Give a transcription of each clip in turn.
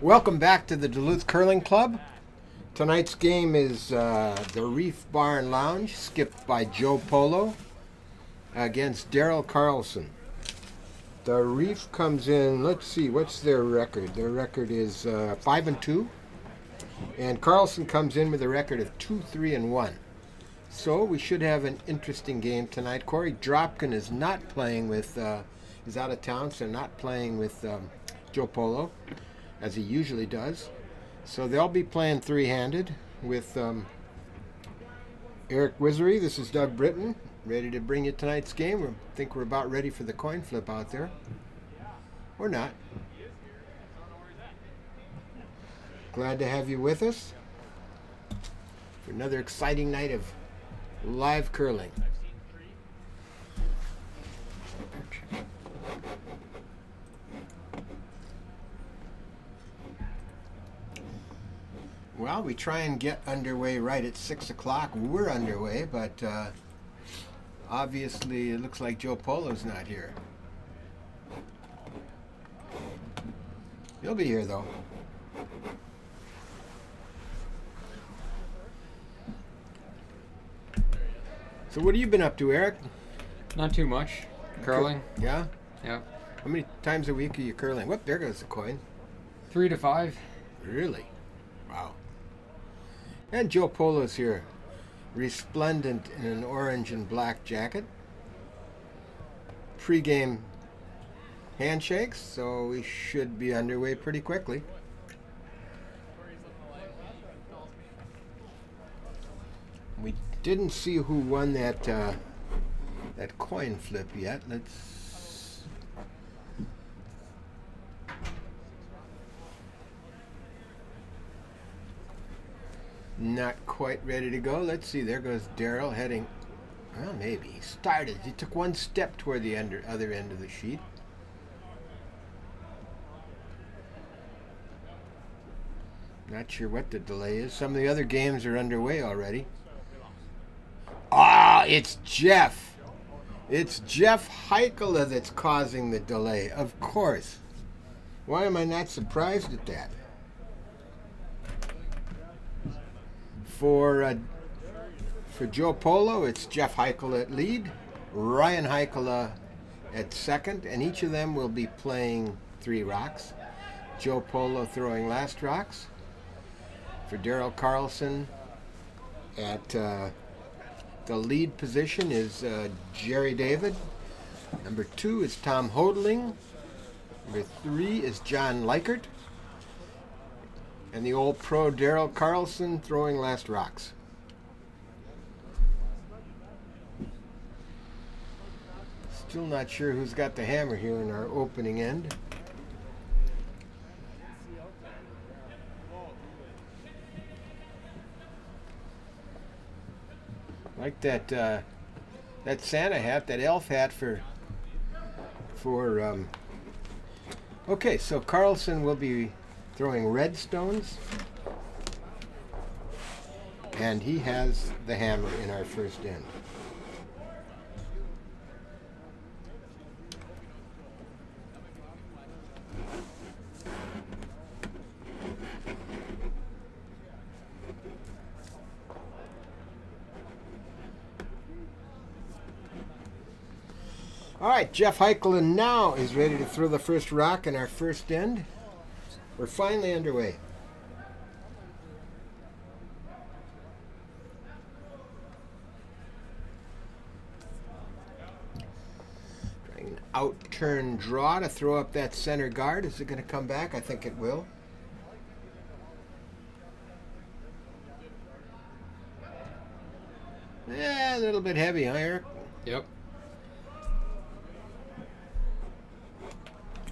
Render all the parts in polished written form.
Welcome back to the Duluth Curling Club. Tonight's game is the Reef Bar and Lounge, skipped by Joe Polo, against Daryl Carlson. The Reef comes in, let's see, what's their record? Their record is 5-2. And Carlson comes in with a record of 2-3-1. So we should have an interesting game tonight. Corey Dropkin is not playing with, is out of town, so not playing with Joe Polo, as he usually does. So they'll be playing three-handed with Eric Wisery. This is Doug Britton, ready to bring you tonight's game. I think we're about ready for the coin flip out there. Or not. Glad to have you with us for another exciting night of live curling. Well, we try and get underway right at 6 o'clock. We're underway, but obviously it looks like Joe Polo's not here. He'll be here, though. So what have you been up to, Eric? Not too much. Curling. Yeah? Yeah. How many times a week are you curling? Whoop, there goes the coin. 3 to 5. Really? Wow. And Joe Polo's here, resplendent in an orange and black jacket. Pre-game handshakes, so we should be underway pretty quickly. We didn't see who won that that coin flip yet. Let's. Not quite ready to go. Let's see. There goes Daryl heading. Well, maybe he started. He took one step toward the other end of the sheet. Not sure what the delay is. Some of the other games are underway already. Ah, it's Jeff. It's Jeff Heikkila that's causing the delay, of course. Why am I not surprised at that? For Joe Polo, it's Jeff Heikkila at lead, Ryan Heikkila at second, and each of them will be playing 3 rocks. Joe Polo throwing last rocks. For Daryl Carlson, at the lead position is Jerry David. Number 2 is Tom Hodling. Number 3 is John Likert. And the old pro Daryl Carlson throwing last rocks. Still not sure who's got the hammer here in our opening end. Like that that Santa hat, that elf hat for okay, so Carlson will be throwing red stones, and he has the hammer in our first end. All right, Jeff Heikkila now is ready to throw the first rock in our first end. We're finally underway. Trying an out-turn draw to throw up that center guard. Is it going to come back? I think it will. Yeah, a little bit heavy, huh, Eric? Yep.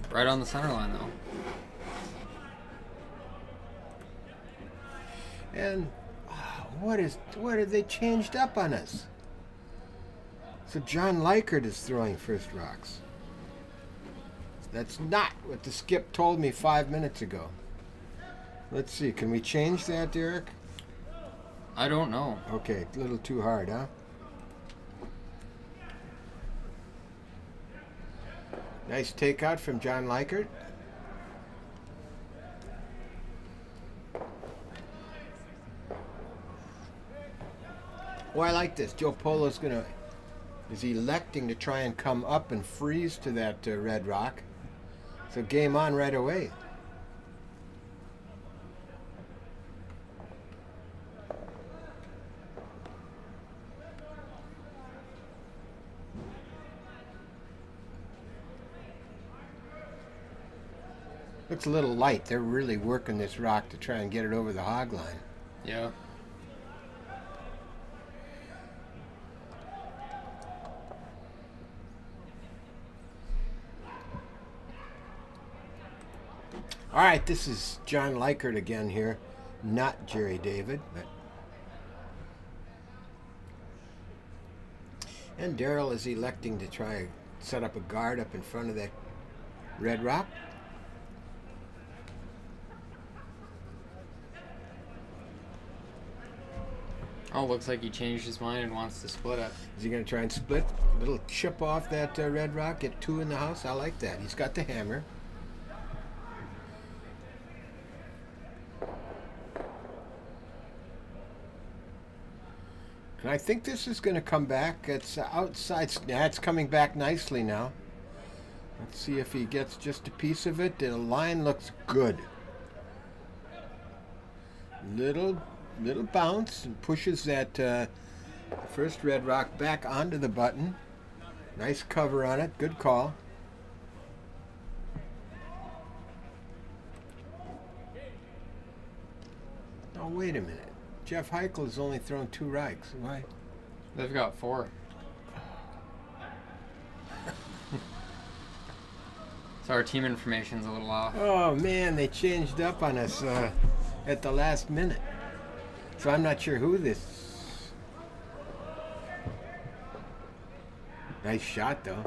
Right on the center line, though. And what have they changed up on us? So John Likert is throwing first rocks. That's not what the skip told me 5 minutes ago. Let's see, can we change that, Derek? I don't know. Okay, a little too hard, huh? Nice takeout from John Likert. Oh, I like this. Joe Polo's is electing to try and come up and freeze to that red rock. So game on right away. Looks a little light. They're really working this rock to try and get it over the hog line. Yeah. All right, this is John Likert again here, not Jerry David. And Daryl is electing to try and set up a guard up in front of that red rock. Oh, looks like he changed his mind and wants to split it. Is he going to try and split? A little chip off that red rock, get 2 in the house? I like that. He's got the hammer. And I think this is going to come back. It's outside. Yeah, it's coming back nicely now. Let's see if he gets just a piece of it. The line looks good. Little bounce and pushes that first red rock back onto the button. Nice cover on it. Good call. Oh, wait a minute. Jeff Heichel has only thrown 2 rikes. Why? They've got 4. So our team information's a little off. Oh, man, they changed up on us at the last minute. So I'm not sure who this. Nice shot, though.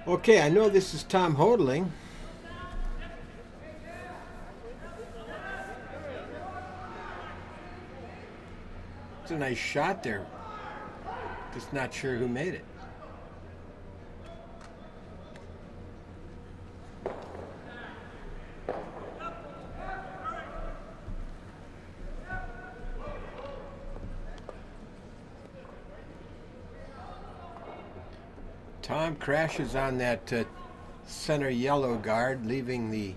Okay, I know this is Tom Hodling. It's a nice shot there. Just not sure who made it. Tom crashes on that center yellow guard, leaving the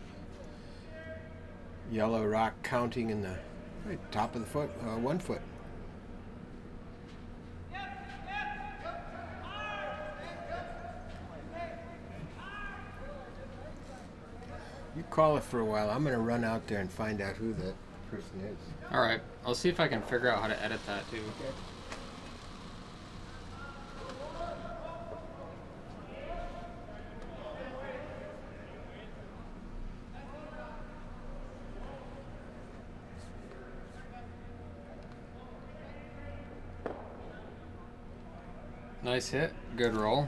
yellow rock counting in the right top of the foot, 1 foot. You call it for a while. I'm going to run out there and find out who that person is. All right. I'll see if I can figure out how to edit that too. Okay. Nice hit. Good roll.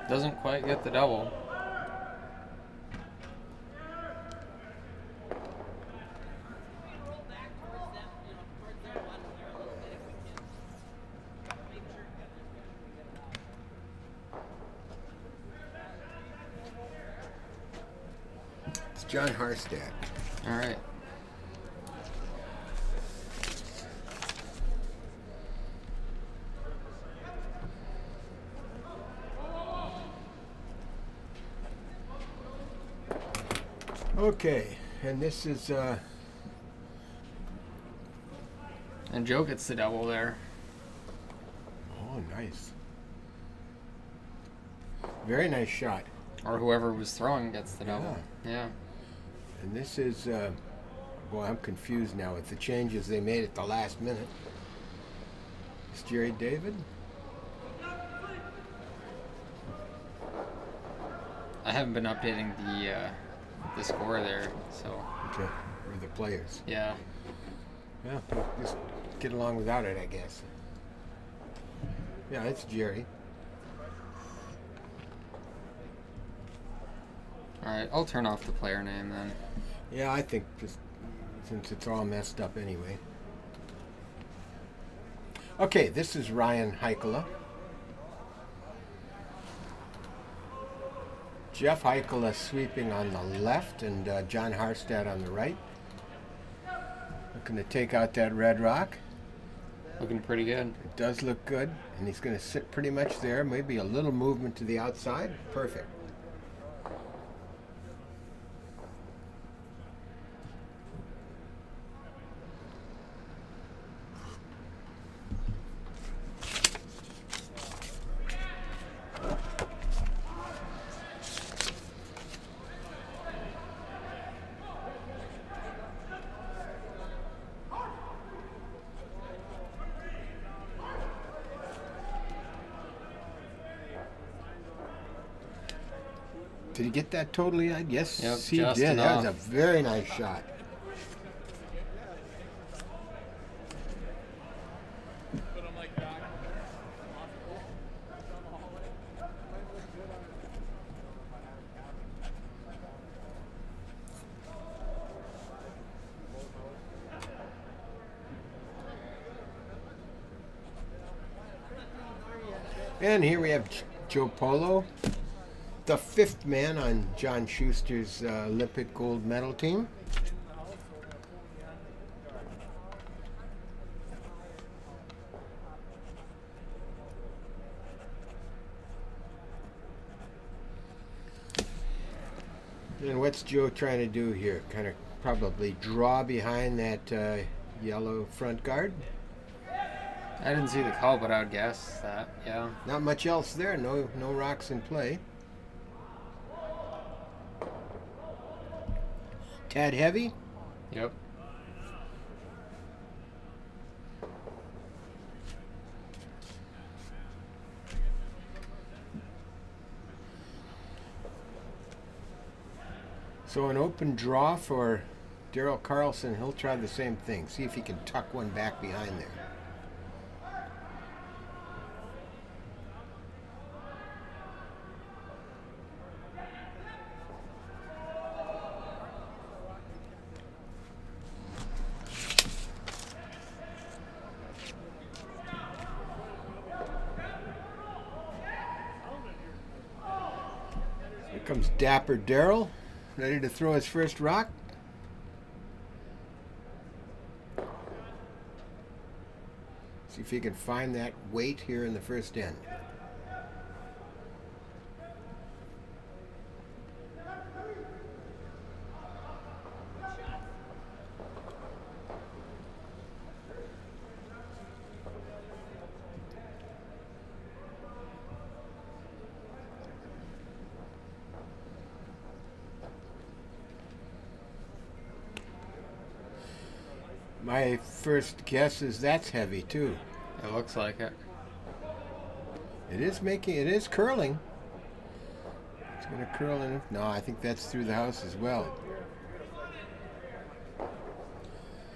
Doesn't quite get the double. It's John Harstad. All right. Okay, and this is And Joe gets the double there. oh, nice. Very nice shot. Or whoever was throwing gets the double. Yeah. And this is Boy, I'm confused now with the changes they made at the last minute. It's Jerry David. I haven't been updating the score there, so. Okay, or the players. Yeah. Yeah, just get along without it, I guess. Yeah, it's Jerry. All right, I'll turn off the player name then. Yeah, I think just since it's all messed up anyway. Okay, this is Ryan Heikkila. Jeff Heikkila sweeping on the left and John Harstad on the right. Looking to take out that red rock. Looking pretty good. It does look good, and he's going to sit pretty much there. Maybe a little movement to the outside. Perfect. Did he get that totally? Yes, Yep, he just did. enough. That was a very nice shot. And here we have Joe Polo, the fifth man on John Schuster's Olympic gold medal team. And what's Joe trying to do here? Kind of probably draw behind that yellow front guard. I didn't see the call, but I would guess that, yeah. Not much else there. No rocks in play. Tad heavy. Yep. So an open draw for Daryl Carlson. He'll try the same thing. See if he can tuck one back behind there. Here comes Dapper Daryl, ready to throw his first rock. See if he can find that weight here in the first end. My first guess is that's heavy too. It looks like it. It is curling. It's going to curl in. No, I think that's through the house as well.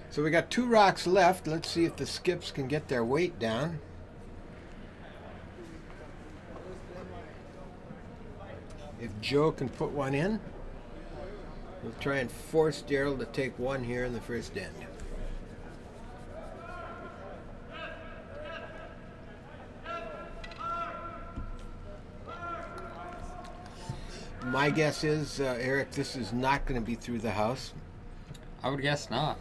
So we got 2 rocks left. Let's see if the skips can get their weight down. If Joe can put one in, we'll try and force Daryl to take one here in the first end. My guess is, Eric, this is not going to be through the house. I would guess not.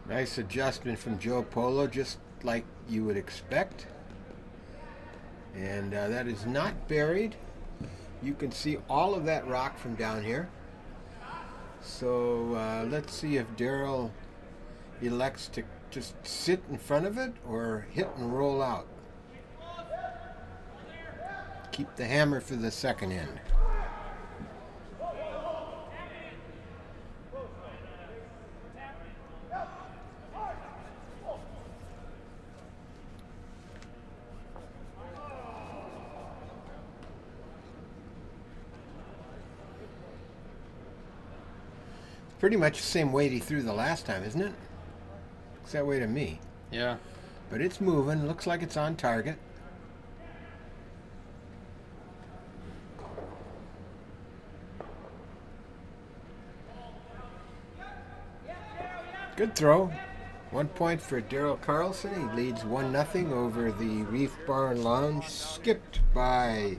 Nice adjustment from Joe Polo, just like you would expect. And that is not buried. You can see all of that rock from down here. So let's see if Daryl elects to just sit in front of it or hit and roll out. Keep the hammer for the second end. Pretty much the same weight he threw the last time, isn't it? Looks that way to me. Yeah. But it's moving. Looks like it's on target. Good throw. 1 point for Daryl Carlson. He leads 1-0 over the Reef Bar and Lounge, skipped by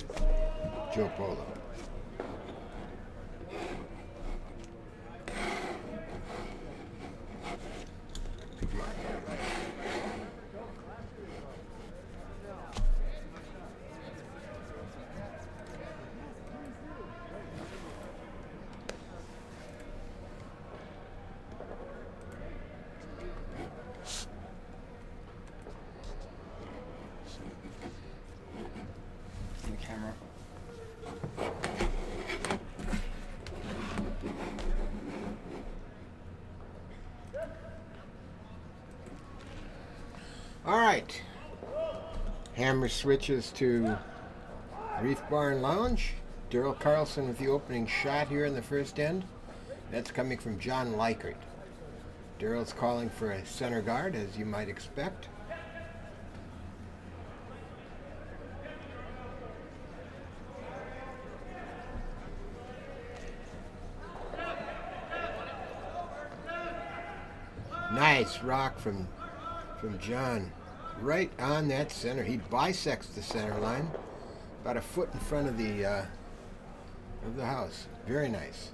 Joe Polo. Camera. All right. Hammer switches to Reef Bar and Lounge. Daryl Carlson with the opening shot here in the first end. That's coming from John Likert. Daryl's calling for a center guard, as you might expect. Nice rock from John, right on that center. He bisects the center line, about a foot in front of the house. Very nice.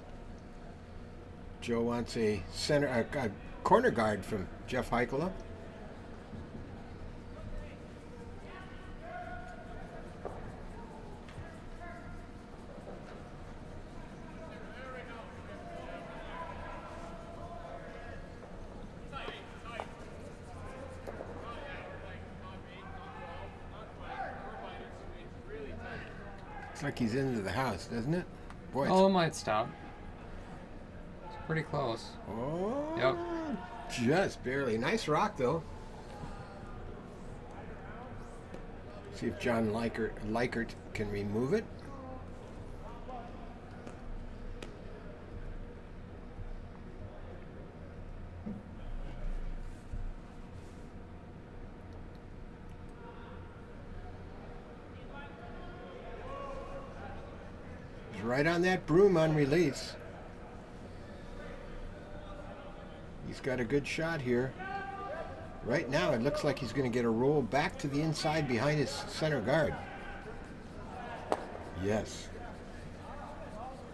Joe wants a corner guard from Jeff Heikola. Looks like he's into the house, doesn't it? Boy, Oh, it might stop. It's pretty close. Oh, Yep. just barely. Nice rock, though. See if John Likert can remove it. He's right on that broom on release. He's got a good shot here. Right now, it looks like he's going to get a roll back to the inside behind his center guard. Yes.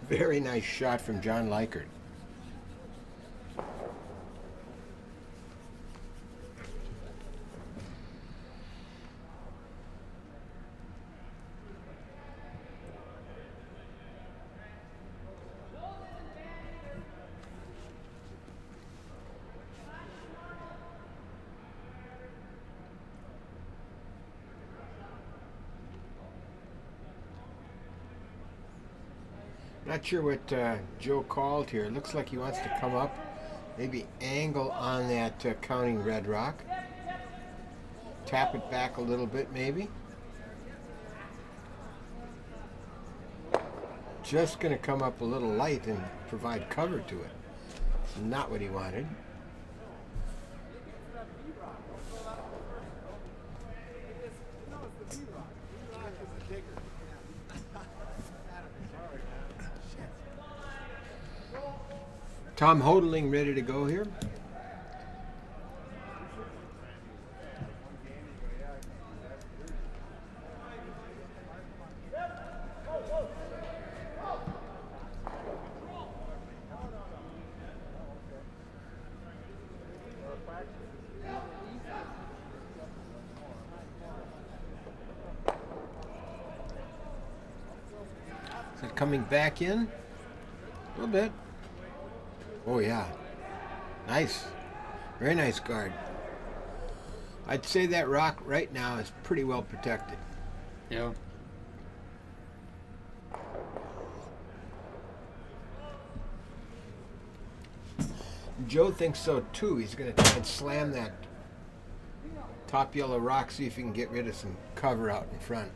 Very nice shot from John Likert. Not sure what Joe called here. Looks like he wants to come up, maybe angle on that counting red rock. Tap it back a little bit, maybe. Just going to come up a little light and provide cover to it. Not what he wanted. Tom Hodling ready to go here. coming back in. A little bit. Oh, yeah. Nice. Very nice guard. I'd say that rock right now is pretty well protected. Yeah. Joe thinks so too. He's going to try and slam that top yellow rock, see if he can get rid of some cover out in front.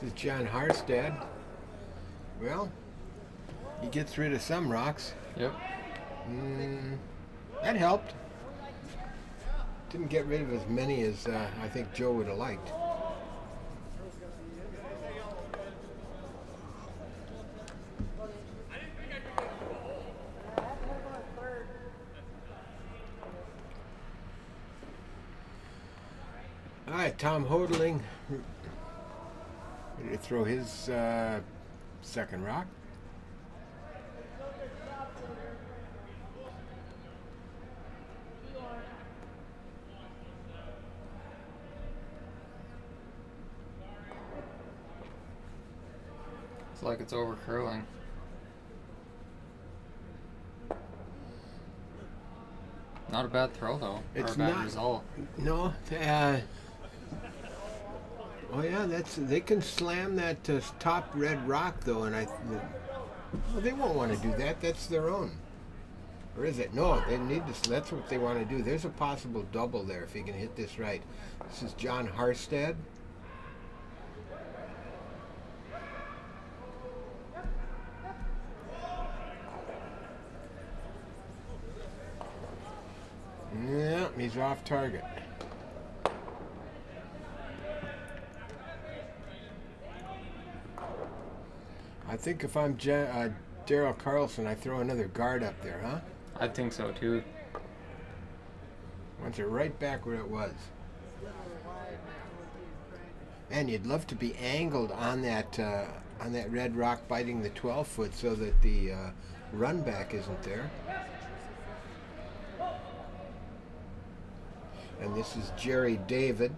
This is John Harstad. Well, he gets rid of some rocks. Yep. That helped. Didn't get rid of as many as I think Joe would have liked. All right, Tom Hodling ready to throw his second rock. It's like it's over curling. Not a bad throw though. It's or a bad not. result. No. Oh yeah, they can slam that top red rock though, and well, they won't want to do that. That's their own. Or is it? No, they need to. That's what they want to do. There's a possible double there if he can hit this right. This is John Harstad. Yeah, he's off target. I think if I'm Daryl Carlson, I throw another guard up there, huh? I think so too. Wants it right back where it was. Man, you'd love to be angled on that red rock biting the 12-foot so that the run back isn't there. And this is Jerry David.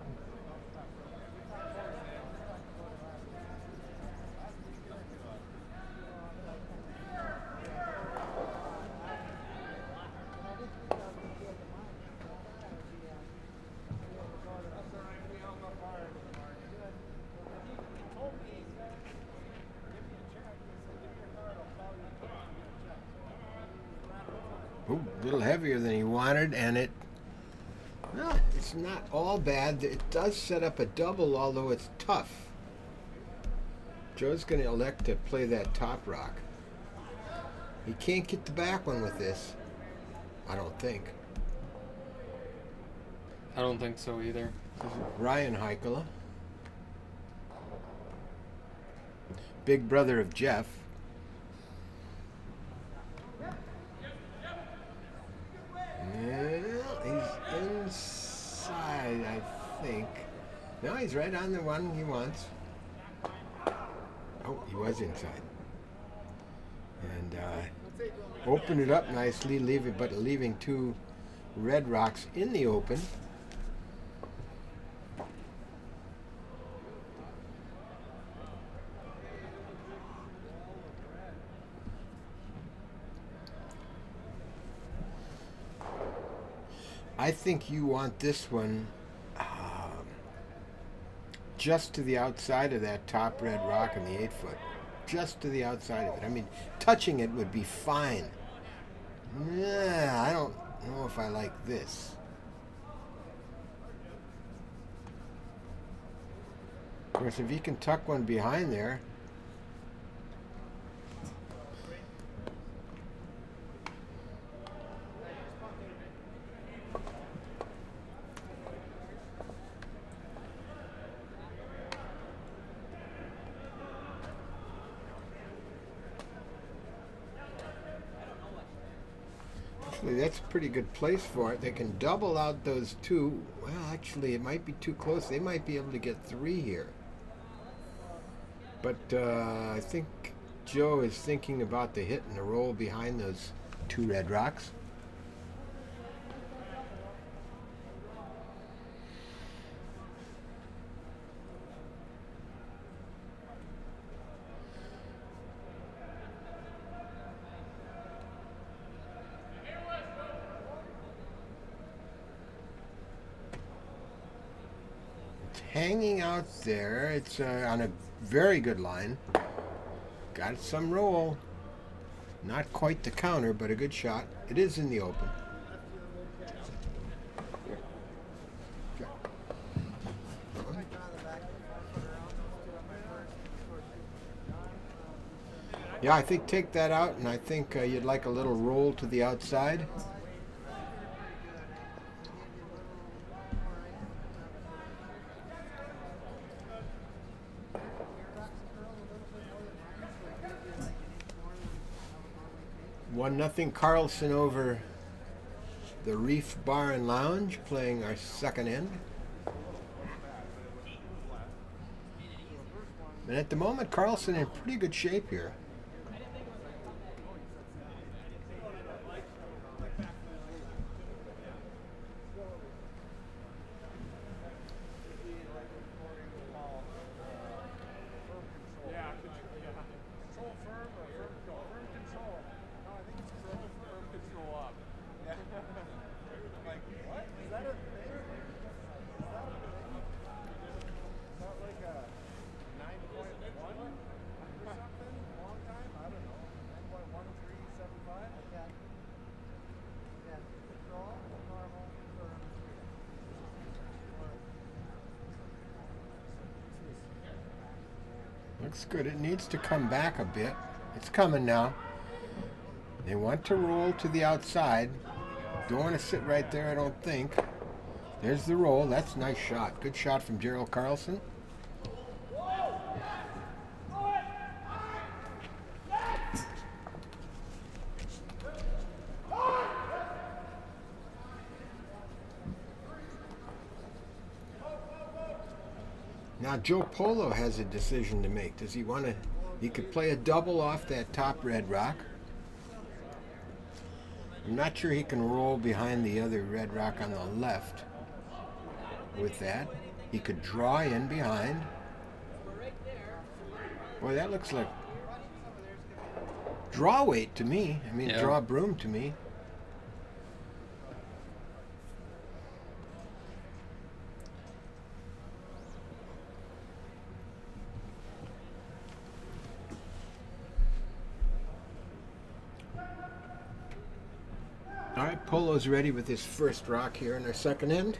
Ooh, a little heavier than he wanted, and well, it's not all bad. It does set up a double, although it's tough. Joe's going to elect to play that top rock. He can't get the back one with this, I don't think. I don't think so either. Ryan Heikela, big brother of Jeff. He's inside, I think. No, he's right on the one he wants. Oh, he was inside. And open it up nicely, leaving two red rocks in the open. I think you want this one just to the outside of that top red rock in the 8-foot. Just to the outside of it. I mean, touching it would be fine. Yeah, I don't know if I like this. Of course, if you can tuck one behind there. Actually, that's a pretty good place for it. They can double out those two. Well, actually, it might be too close. They might be able to get 3 here. But I think Joe is thinking about the hit and the roll behind those 2 red rocks. Hanging out there. It's on a very good line. Got some roll. Not quite the counter, but a good shot. It is in the open. Yeah, I think take that out, and I think you'd like a little roll to the outside. Nothing Carlson over the Reef Bar and Lounge, playing our second end. And at the moment, Carlson in pretty good shape here. Looks good. It needs to come back a bit. It's coming now. They want to roll to the outside. Don't want to sit right there, I don't think. There's the roll. That's a nice shot. Good shot from Gerald Carlson. Now Joe Polo has a decision to make. Does he want to? He could play a double off that top red rock. I'm not sure he can roll behind the other red rock on the left with that. He could draw in behind. Boy, that looks like draw weight to me. I mean, yeah. Draw broom to me. All right, Polo's ready with his first rock here in our second end.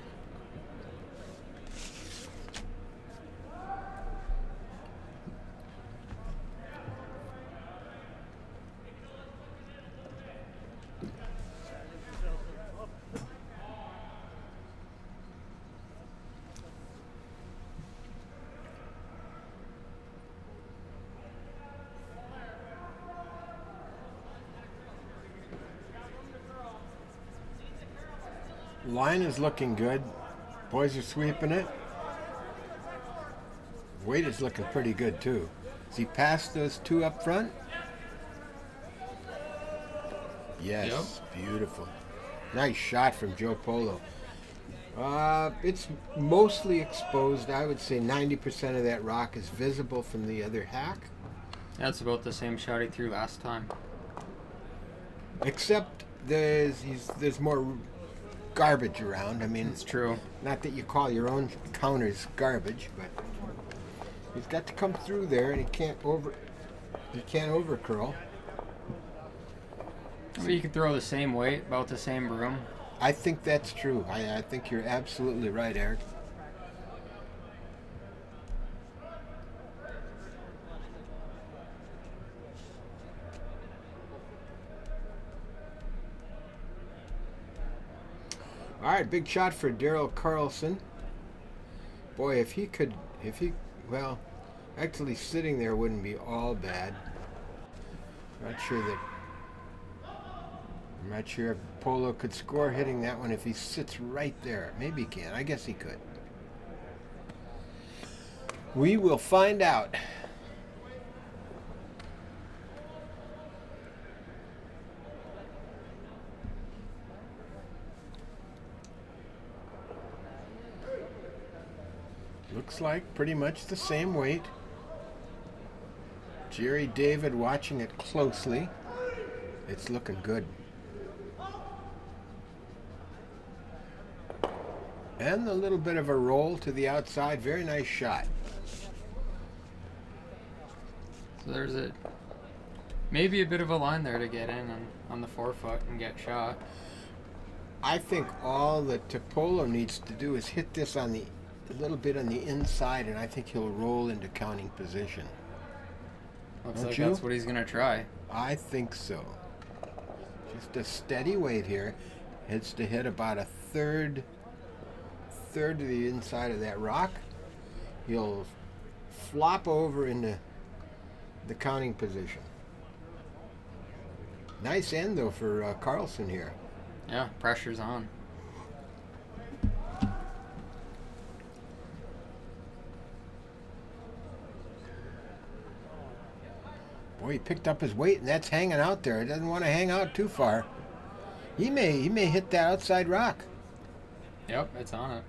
Line is looking good. Boys are sweeping it. Weight is looking pretty good too. Is he past those 2 up front? Yes, yep. Beautiful. Nice shot from Joe Polo. It's mostly exposed. I would say 90% of that rock is visible from the other hack. That's about the same shot he threw last time. Except there's more garbage around. I mean, it's true. Not that you call your own counters garbage, but he's got to come through there, and he can't over curl. So you can throw the same weight, about the same broom. I think that's true. I think you're absolutely right, Eric. All right, big shot for Daryl Carlson. Boy, well, actually sitting there wouldn't be all bad. Not sure that I'm not sure if Polo could score hitting that one if he sits right there. Maybe he can. I guess he could. We will find out. Looks like pretty much the same weight. Jerry David watching it closely. It's looking good. And a little bit of a roll to the outside. Very nice shot. So there's maybe a bit of a line there to get in on the 4-foot and get shot. I think all that Polo needs to do is hit this on a little bit on the inside, and I think he'll roll into counting position. Looks like that's what he's going to try. I think so. Just a steady weight here. It's to hit about a third to the inside of that rock. He'll flop over into the counting position. Nice end, though, for Carlson here. Yeah, pressure's on. Boy, he picked up his weight, and that's hanging out there. He doesn't want to hang out too far. He may hit that outside rock. Yep, it's on it.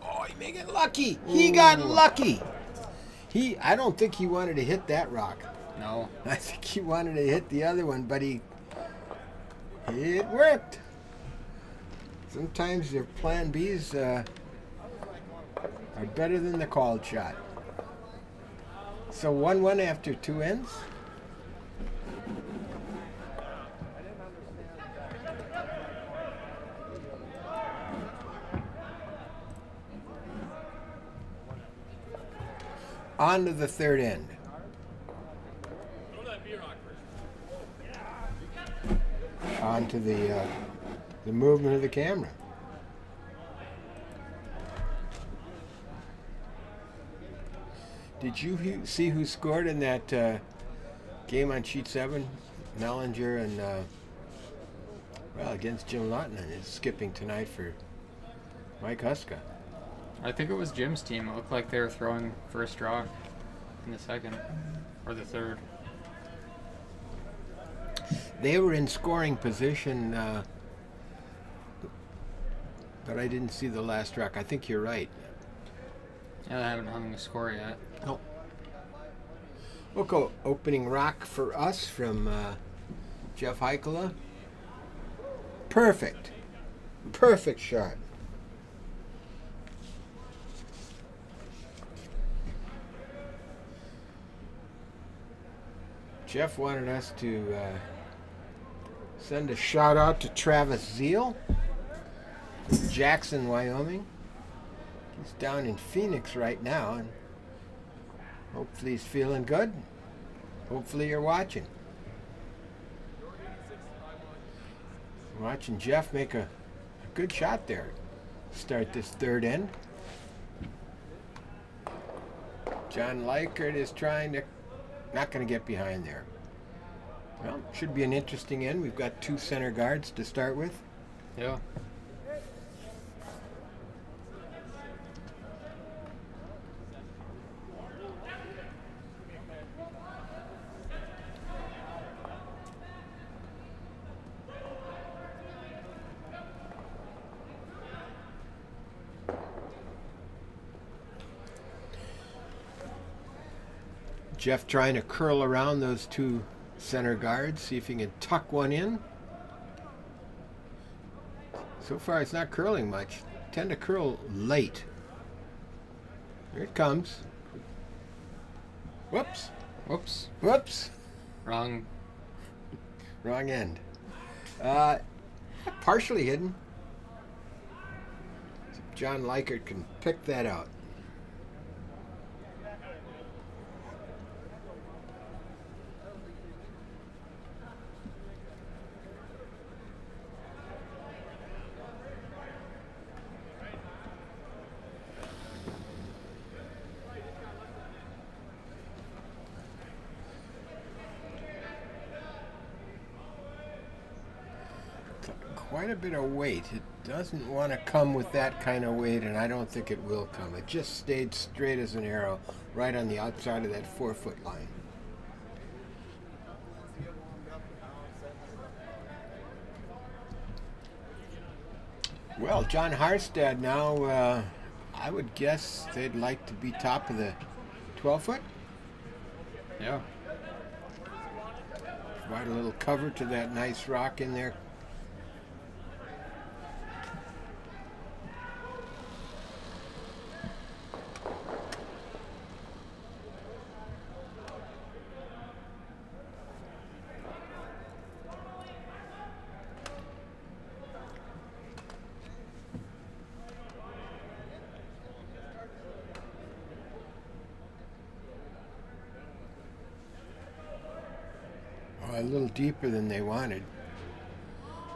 Oh, he may get lucky. Ooh. He got lucky. I don't think he wanted to hit that rock. No. I think he wanted to hit the other one, but it worked. Sometimes your plan Bs are better than the called shot. So 1-1 after 2 ends. On to the third end. On to the movement of the camera. Did you see who scored in that game on sheet 7? Mellinger and against Jim Lawton, and is skipping tonight for Mike Huska. I think it was Jim's team. It looked like they were throwing first rock in the second or the third. They were in scoring position, but I didn't see the last rock. I think you're right. Yeah, they haven't hung the score yet. Nope. We'll go opening rock for us from Jeff Heikkila. Perfect. Perfect shot. Jeff wanted us to send a shout out to Travis Zeal, Jackson, Wyoming. He's down in Phoenix right now, and hopefully he's feeling good. Hopefully you're watching. Watching Jeff make a good shot there. Start this third end. John Likert is trying to, not going to get behind there. Well, should be an interesting end. We've got 2 center guards to start with. Yeah. Jeff trying to curl around those 2 center guards, see if he can tuck one in. So far it's not curling much. Tend to curl late. Here it comes. Whoops. Whoops. Whoops. Wrong end. Partially hidden. John Likert can pick that out. quite a bit of weight. It doesn't want to come with that kind of weight, and I don't think it will come. It just stayed straight as an arrow right on the outside of that 4-foot line. Well, John Harstad now, I would guess they'd like to be top of the 12-foot. Yeah. Provide a little cover to that nice rock in there. A little deeper than they wanted.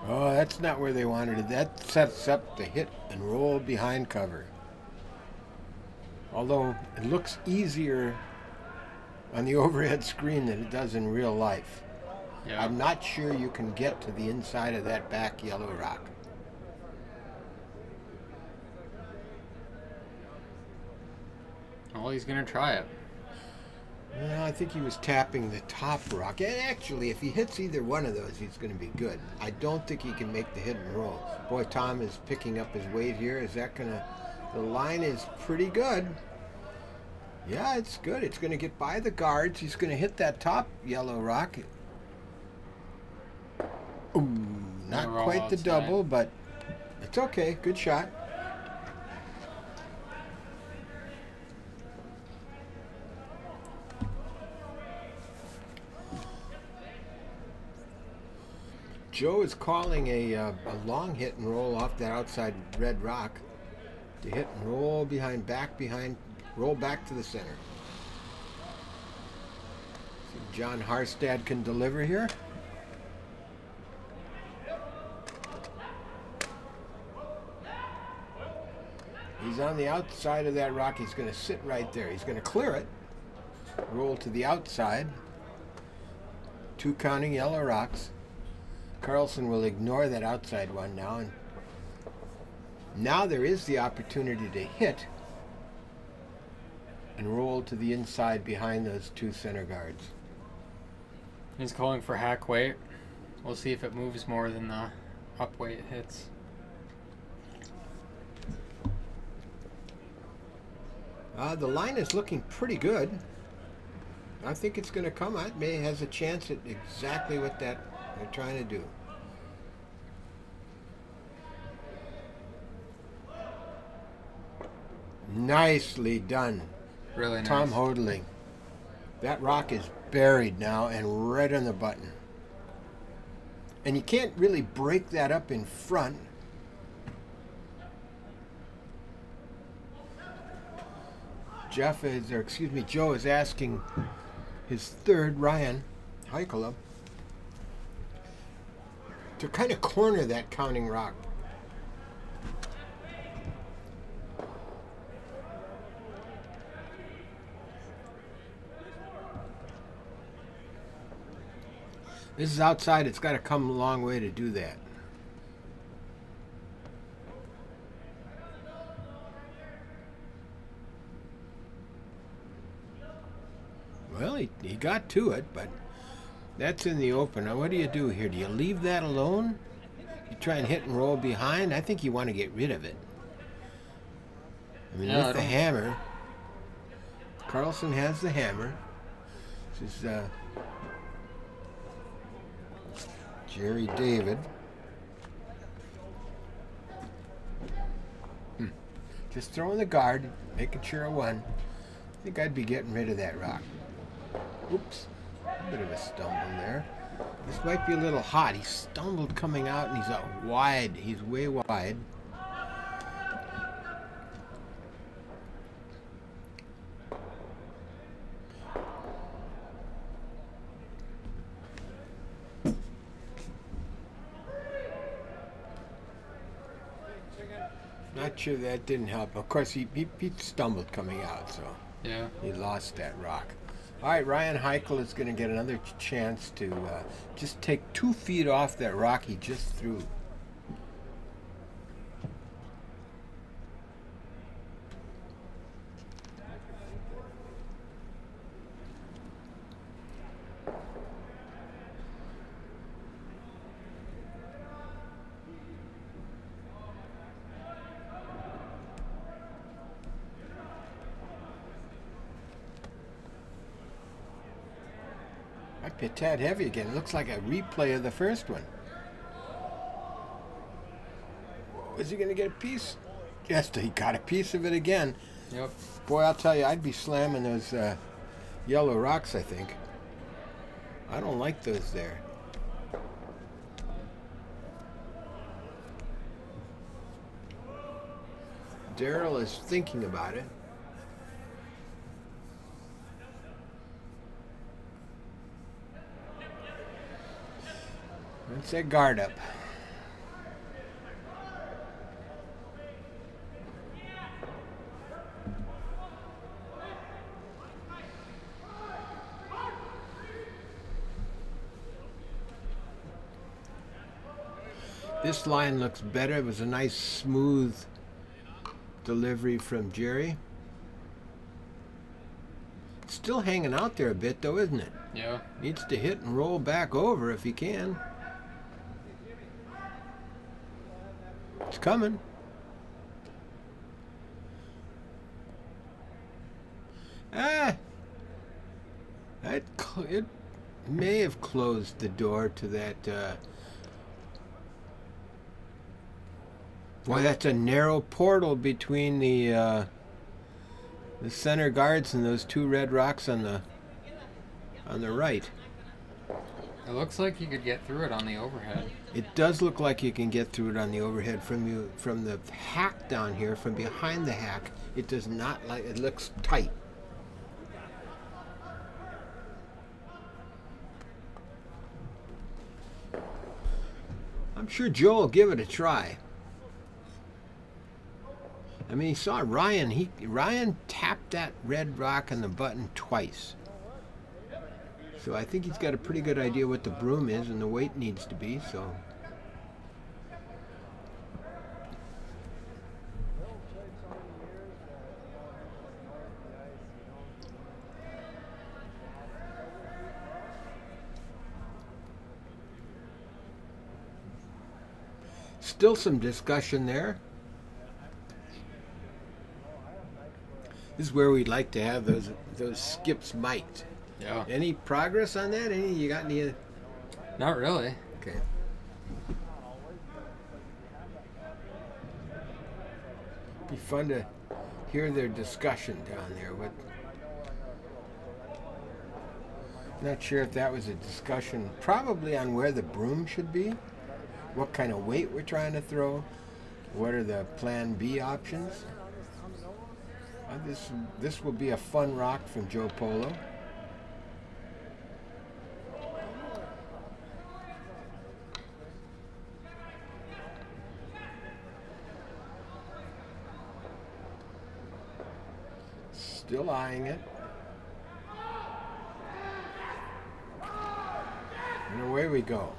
Oh, that's not where they wanted it. That sets up the hit and roll behind cover. Although it looks easier on the overhead screen than it does in real life. Yeah. I'm not sure you can get to the inside of that back yellow rock. Well, he's going to try it. Well, I think he was tapping the top rock. And actually, if he hits either one of those, he's going to be good. I don't think he can make the hit and roll. Boy, Tom is picking up his weight here. Is that going to... The line is pretty good. Yeah, it's good. It's going to get by the guards. He's going to hit that top yellow rock. Ooh, not quite the double, but it's okay. Good shot. Joe is calling a long hit and roll off that outside red rock to hit and roll behind, roll back to the center. See if John Harstad can deliver here. He's on the outside of that rock. He's going to sit right there. He's going to clear it, roll to the outside. 2 counting yellow rocks. Carlson will ignore that outside one now, and now there is the opportunity to hit and roll to the inside behind those 2 center guards. He's calling for hack weight. We'll see if it moves more than the up weight hits. The line is looking pretty good. I think it's going to come. It may has a chance at exactly what they're trying to do. Nicely done. Really nice. Tom Hodling. That rock is buried now and right on the button. And you can't really break that up in front. Joe is asking his third, Ryan Heikela, to kind of corner that counting rock. This is outside. It's got to come a long way to do that. Well, he got to it, but that's in the open. Now, what do you do here? Do you leave that alone? You try and hit and roll behind? I think you want to get rid of it. I mean, with the hammer. Carlson has the hammer. This is Jerry David. Just throwing the guard, making sure I won. I think I'd be getting rid of that rock. Oops, a bit of a stumble there. This might be a little hot. He stumbled coming out and he's out wide. He's way wide. Not sure that didn't help. Of course, he stumbled coming out, so yeah, he lost that rock. All right, Ryan Heichel is going to get another chance to just take 2 feet off that rock he just threw. Might be a tad heavy again. It looks like a replay of the first one. Whoa, is he going to get a piece? Yes, he got a piece of it again. Yep. Boy, I'll tell you, I'd be slamming those yellow rocks, I think. I don't like those there. Daryl is thinking about it. Let's say guard up. This line looks better. It was a nice smooth delivery from Jerry. It's still hanging out there a bit though, isn't it? Yeah. Needs to hit and roll back over if he can. It's coming. It may have closed the door to that. Boy, that's a narrow portal between the center guards and those 2 red rocks on the right. It looks like you could get through it on the overhead. It does look like you can get through it on the overhead from the hack down here, from behind the hack. It does not like it looks tight. I'm sure Joe will give it a try. I mean, he saw Ryan. Ryan tapped that red rock on the button twice. So I think he's got a pretty good idea what the broom is and the weight needs to be, so. Still some discussion there. This is where we'd like to have those skips mic'd. Yeah. Any progress on that? You got any? Not really. Okay. Be fun to hear their discussion down there. Not sure if that was a discussion, probably on where the broom should be, what kind of weight we're trying to throw, what are the plan B options. This will be a fun rock from Joe Polo. Still eyeing it. And away we go.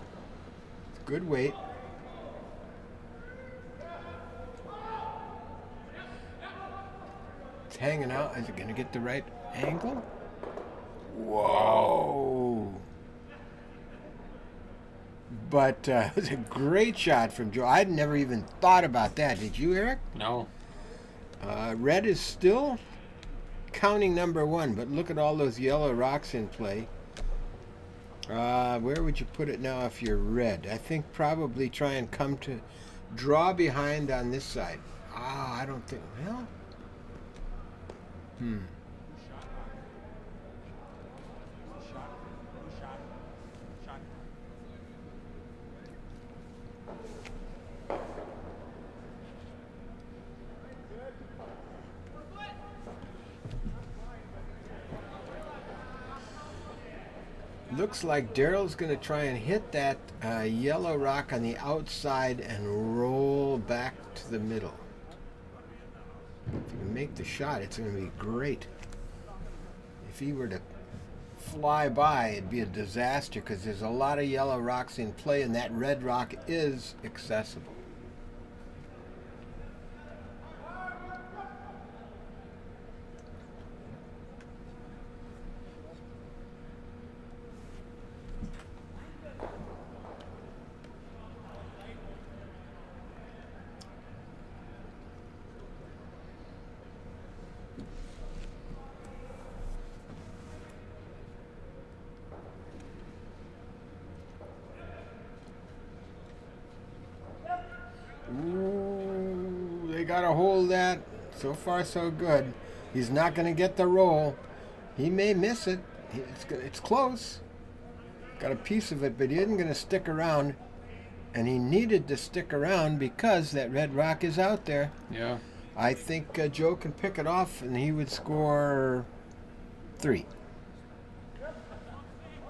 Good weight. It's hanging out. Is it going to get the right angle? Whoa! But it was a great shot from Joe. I'd never even thought about that. Did you, Eric? No. Red is still counting #1, but look at all those yellow rocks in play. Where would you put it now if you're red? I think probably try and come to draw behind on this side. I don't think, well, looks like Daryl's going to try and hit that yellow rock on the outside and roll back to the middle. If he can make the shot, it's going to be great. If he were to fly by, it'd be a disaster because there's a lot of yellow rocks in play, and that red rock is accessible. Ooh, they got to hold that. So far, so good. He's not going to get the roll. He may miss it. It's close. Got a piece of it, but he isn't going to stick around. And he needed to stick around because that red rock is out there. Yeah. I think Joe can pick it off, and he would score 3.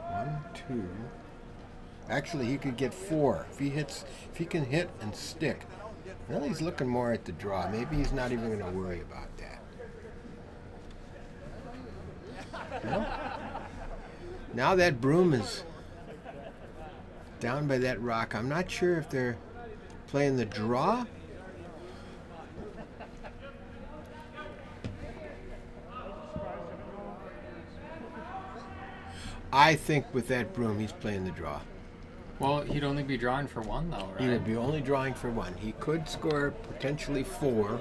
1, 2. Actually, he could get 4 if he can hit and stick. Well, he's looking more at the draw. Maybe he's not even going to worry about that. Well, now that broom is down by that rock. I'm not sure if they're playing the draw. I think with that broom, he's playing the draw. Well, he'd only be drawing for 1, though, right? He would be only drawing for 1. He could score potentially 4.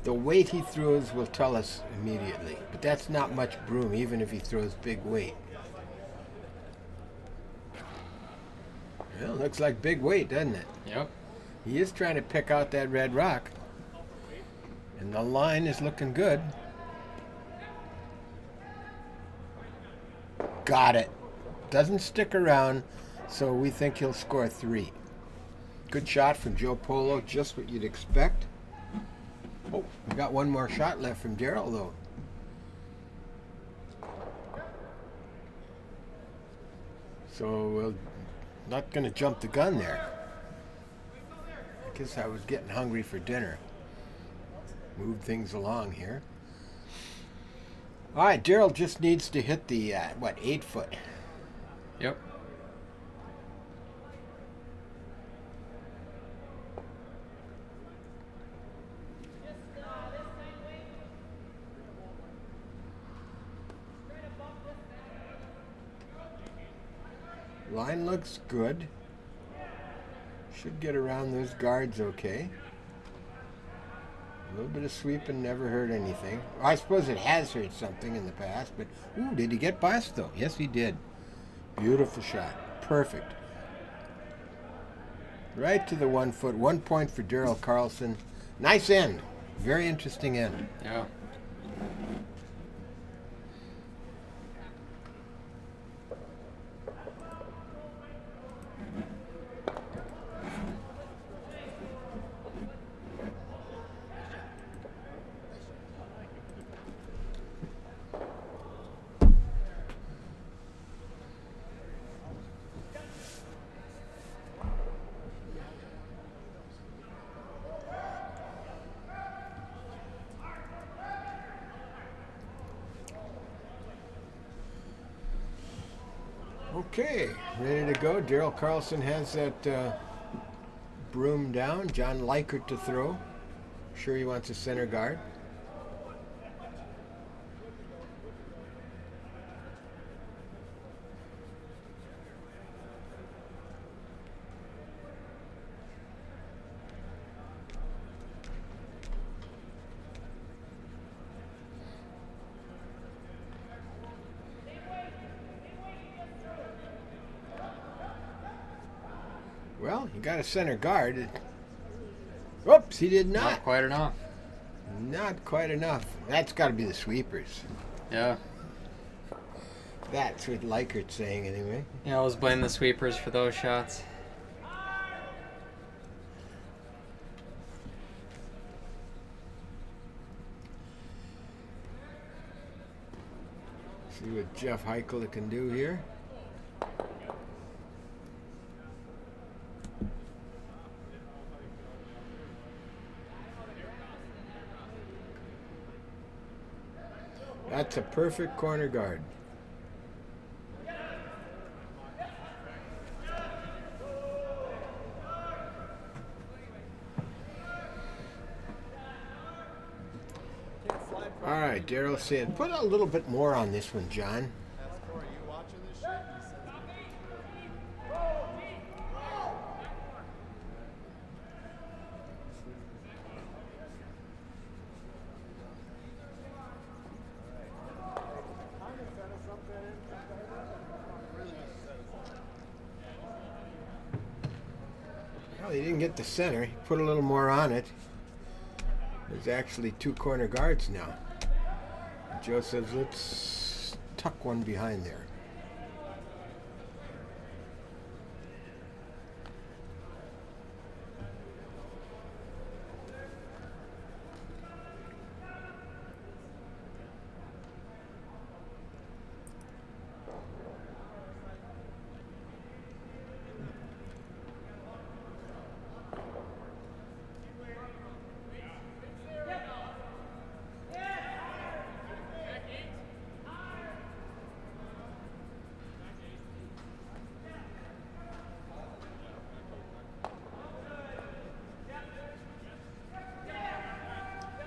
The weight he throws will tell us immediately, but that's not much broom, even if he throws big weight. Well, looks like big weight, doesn't it? Yep. He is trying to pick out that red rock, and the line is looking good. Got it. Doesn't stick around, so we think he'll score 3. Good shot from Joe Polo, just what you'd expect. Oh, we got one more shot left from Darrell, though. So we're not going to jump the gun there. I guess I was getting hungry for dinner. Move things along here. All right, Darrell just needs to hit the, 8 foot. Yep. Line looks good. Should get around those guards okay. A little bit of sweeping never hurt anything. I suppose it has hurt something in the past, but ooh, did he get past though? Yes, he did. Beautiful shot. Perfect. Right to the 1 foot. 1 point for Darrell Carlson. Nice end. Very interesting end. Yeah. Okay, ready to go. Darrell Carlson has that broom down. John Likert to throw. Sure he wants a center guard. Well, he got a center guard. Oops, he did not. Not quite enough. Not quite enough. That's got to be the sweepers. Yeah. That's what Likert's saying anyway. Yeah, I was blaming the sweepers for those shots. See what Jeff Heichel can do here. That's a perfect corner guard. All right, Daryl said, put a little bit more on this one, John. Well, he didn't get the center. He put a little more on it. There's actually 2 corner guards now. Joe says, let's tuck one behind there.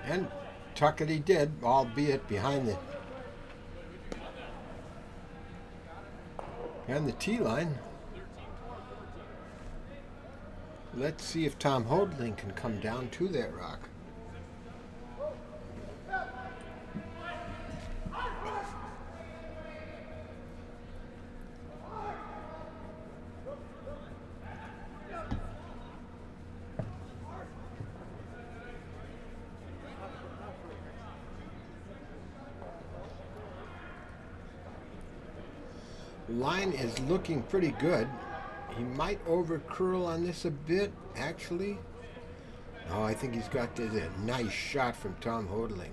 And tuck it he did, albeit behind the tee line. Let's see if Tom Hoadling can come down to that rock. Line is looking pretty good. He might over curl on this a bit, actually. Oh, I think he's got this, a nice shot from Tom Hoadling.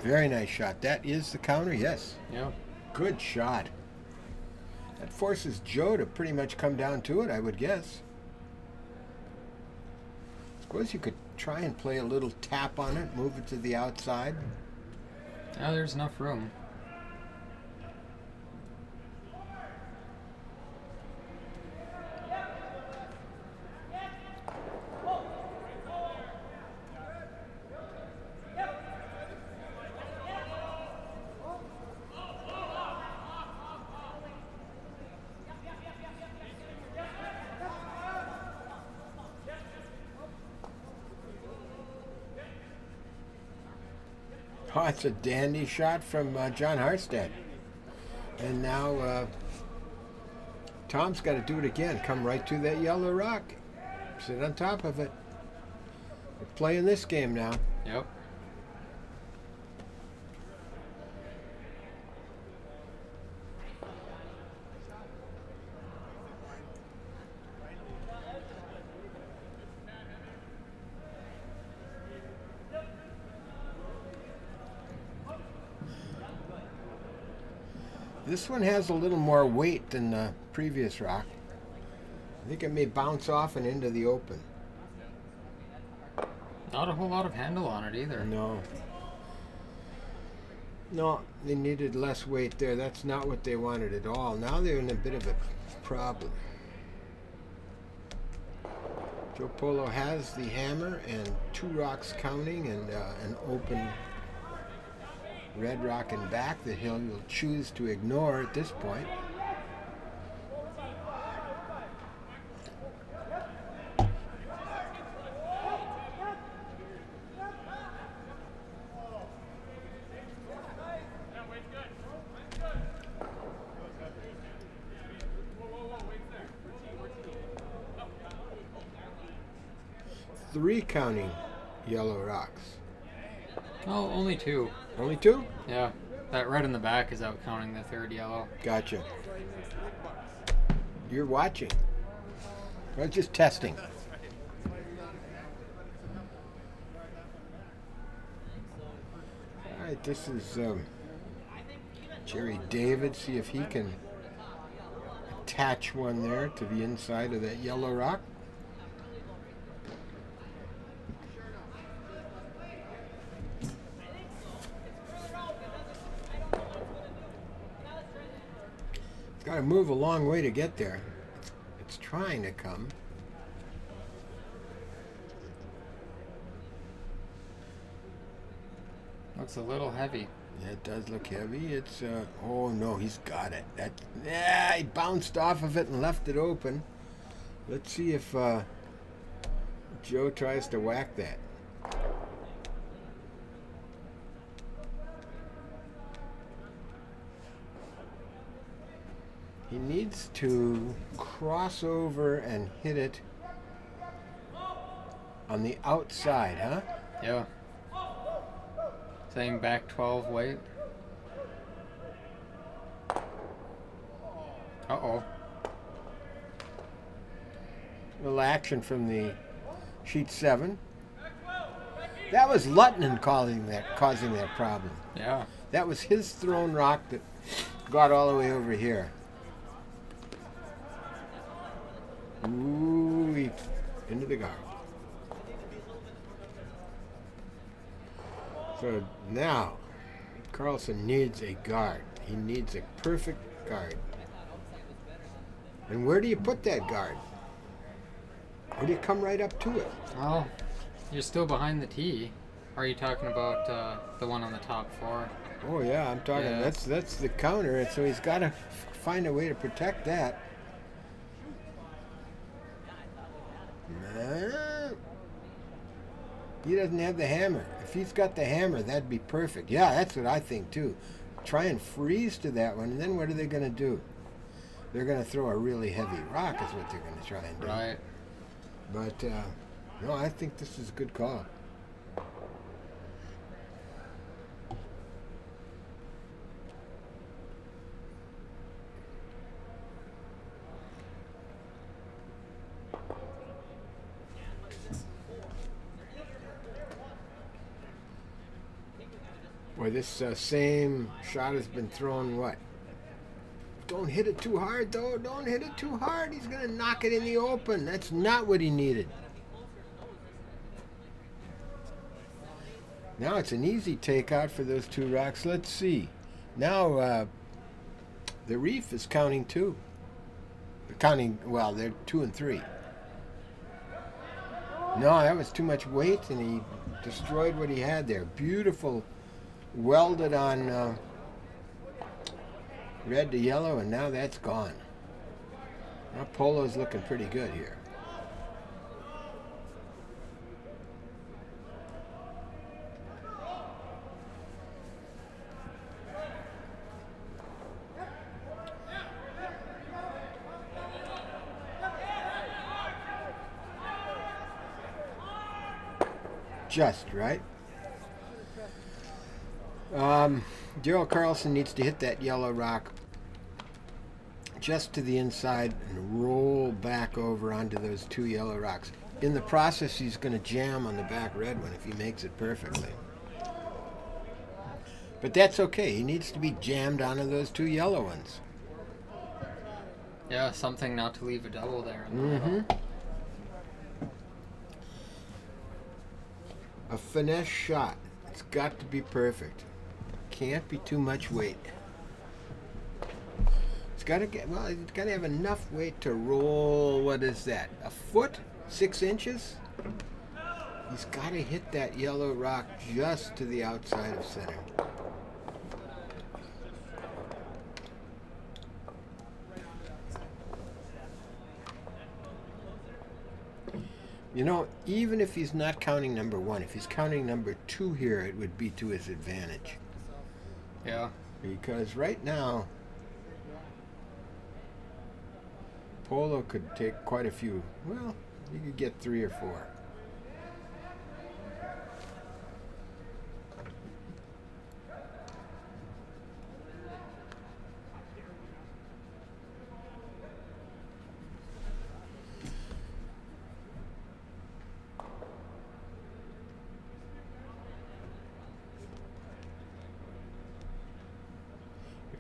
Very nice shot. That is the counter, yes. Yeah. Good shot. That forces Joe to pretty much come down to it, I would guess. Suppose you could try and play a little tap on it, move it to the outside. Yeah, there's enough room. Oh, it's a dandy shot from John Hartstead. And now Tom's got to do it again. Come right to that yellow rock. Sit on top of it. We're playing this game now. Yep. This one has a little more weight than the previous rock. I think it may bounce off and into the open. Not a whole lot of handle on it either. No. No, they needed less weight there. That's not what they wanted at all. Now they're in a bit of a problem. Joe Polo has the hammer and 2 rocks counting and an open red rock in back that he'll choose to ignore at this point. Three counting yellow rocks. Oh, only 2. Only 2? Yeah. That red in the back is out counting the 3rd yellow. Gotcha. You're watching. I was just testing. All right, this is Jerry David. See if he can attach one there to the inside of that yellow rock. Got to move a long way to get there. It's trying to come. Looks a little heavy. Yeah, it does look heavy. It's oh no, he's got it. Yeah, he bounced off of it and left it open. Let's see if Joe tries to whack that. He needs to cross over and hit it on the outside, huh? Yeah. Saying back 12 weight. Uh-oh. A little action from the sheet 7. That was Lutton causing that problem. Yeah. That was his thrown rock that got all the way over here. Ooh, into the guard. So now, Carlson needs a guard. He needs a perfect guard. And where do you put that guard? Or do you come right up to it? Well, you're still behind the tee. Or are you talking about the one on the top 4? Oh yeah, I'm talking. Yeah. That's the counter, and so he's got to find a way to protect that. He doesn't have the hammer. If he's got the hammer, that'd be perfect. Yeah, that's what I think too. Try and freeze to that one, and then what are they going to do? They're going to throw a really heavy rock is what they're going to try and do. Right. But, no, I think this is a good call. Boy, this same shot has been thrown, what? Don't hit it too hard, though. Don't hit it too hard. He's going to knock it in the open. That's not what he needed. Now it's an easy takeout for those 2 rocks. Let's see. Now the Reef is counting 2. Counting, well, they're 2 and 3. No, that was too much weight, and he destroyed what he had there. Beautiful, welded on red to yellow, and now that's gone. Now Polo's looking pretty good here. Just right. Gerald Carlson needs to hit that yellow rock just to the inside and roll back over onto those 2 yellow rocks. In the process, he's going to jam on the back red one if he makes it perfectly. But that's okay. He needs to be jammed onto those 2 yellow ones. Yeah, something not to leave a double there. Mm-hmm. A finesse shot. It's got to be perfect. Can't be too much weight. It's got to get, well, it's got to have enough weight to roll, what is that, a foot? 6 inches? He's got to hit that yellow rock just to the outside of center. You know, even if he's not counting number 1, if he's counting number 2 here, it would be to his advantage. Yeah. Because right now, Polo could take quite a few. Well, you could get 3 or 4.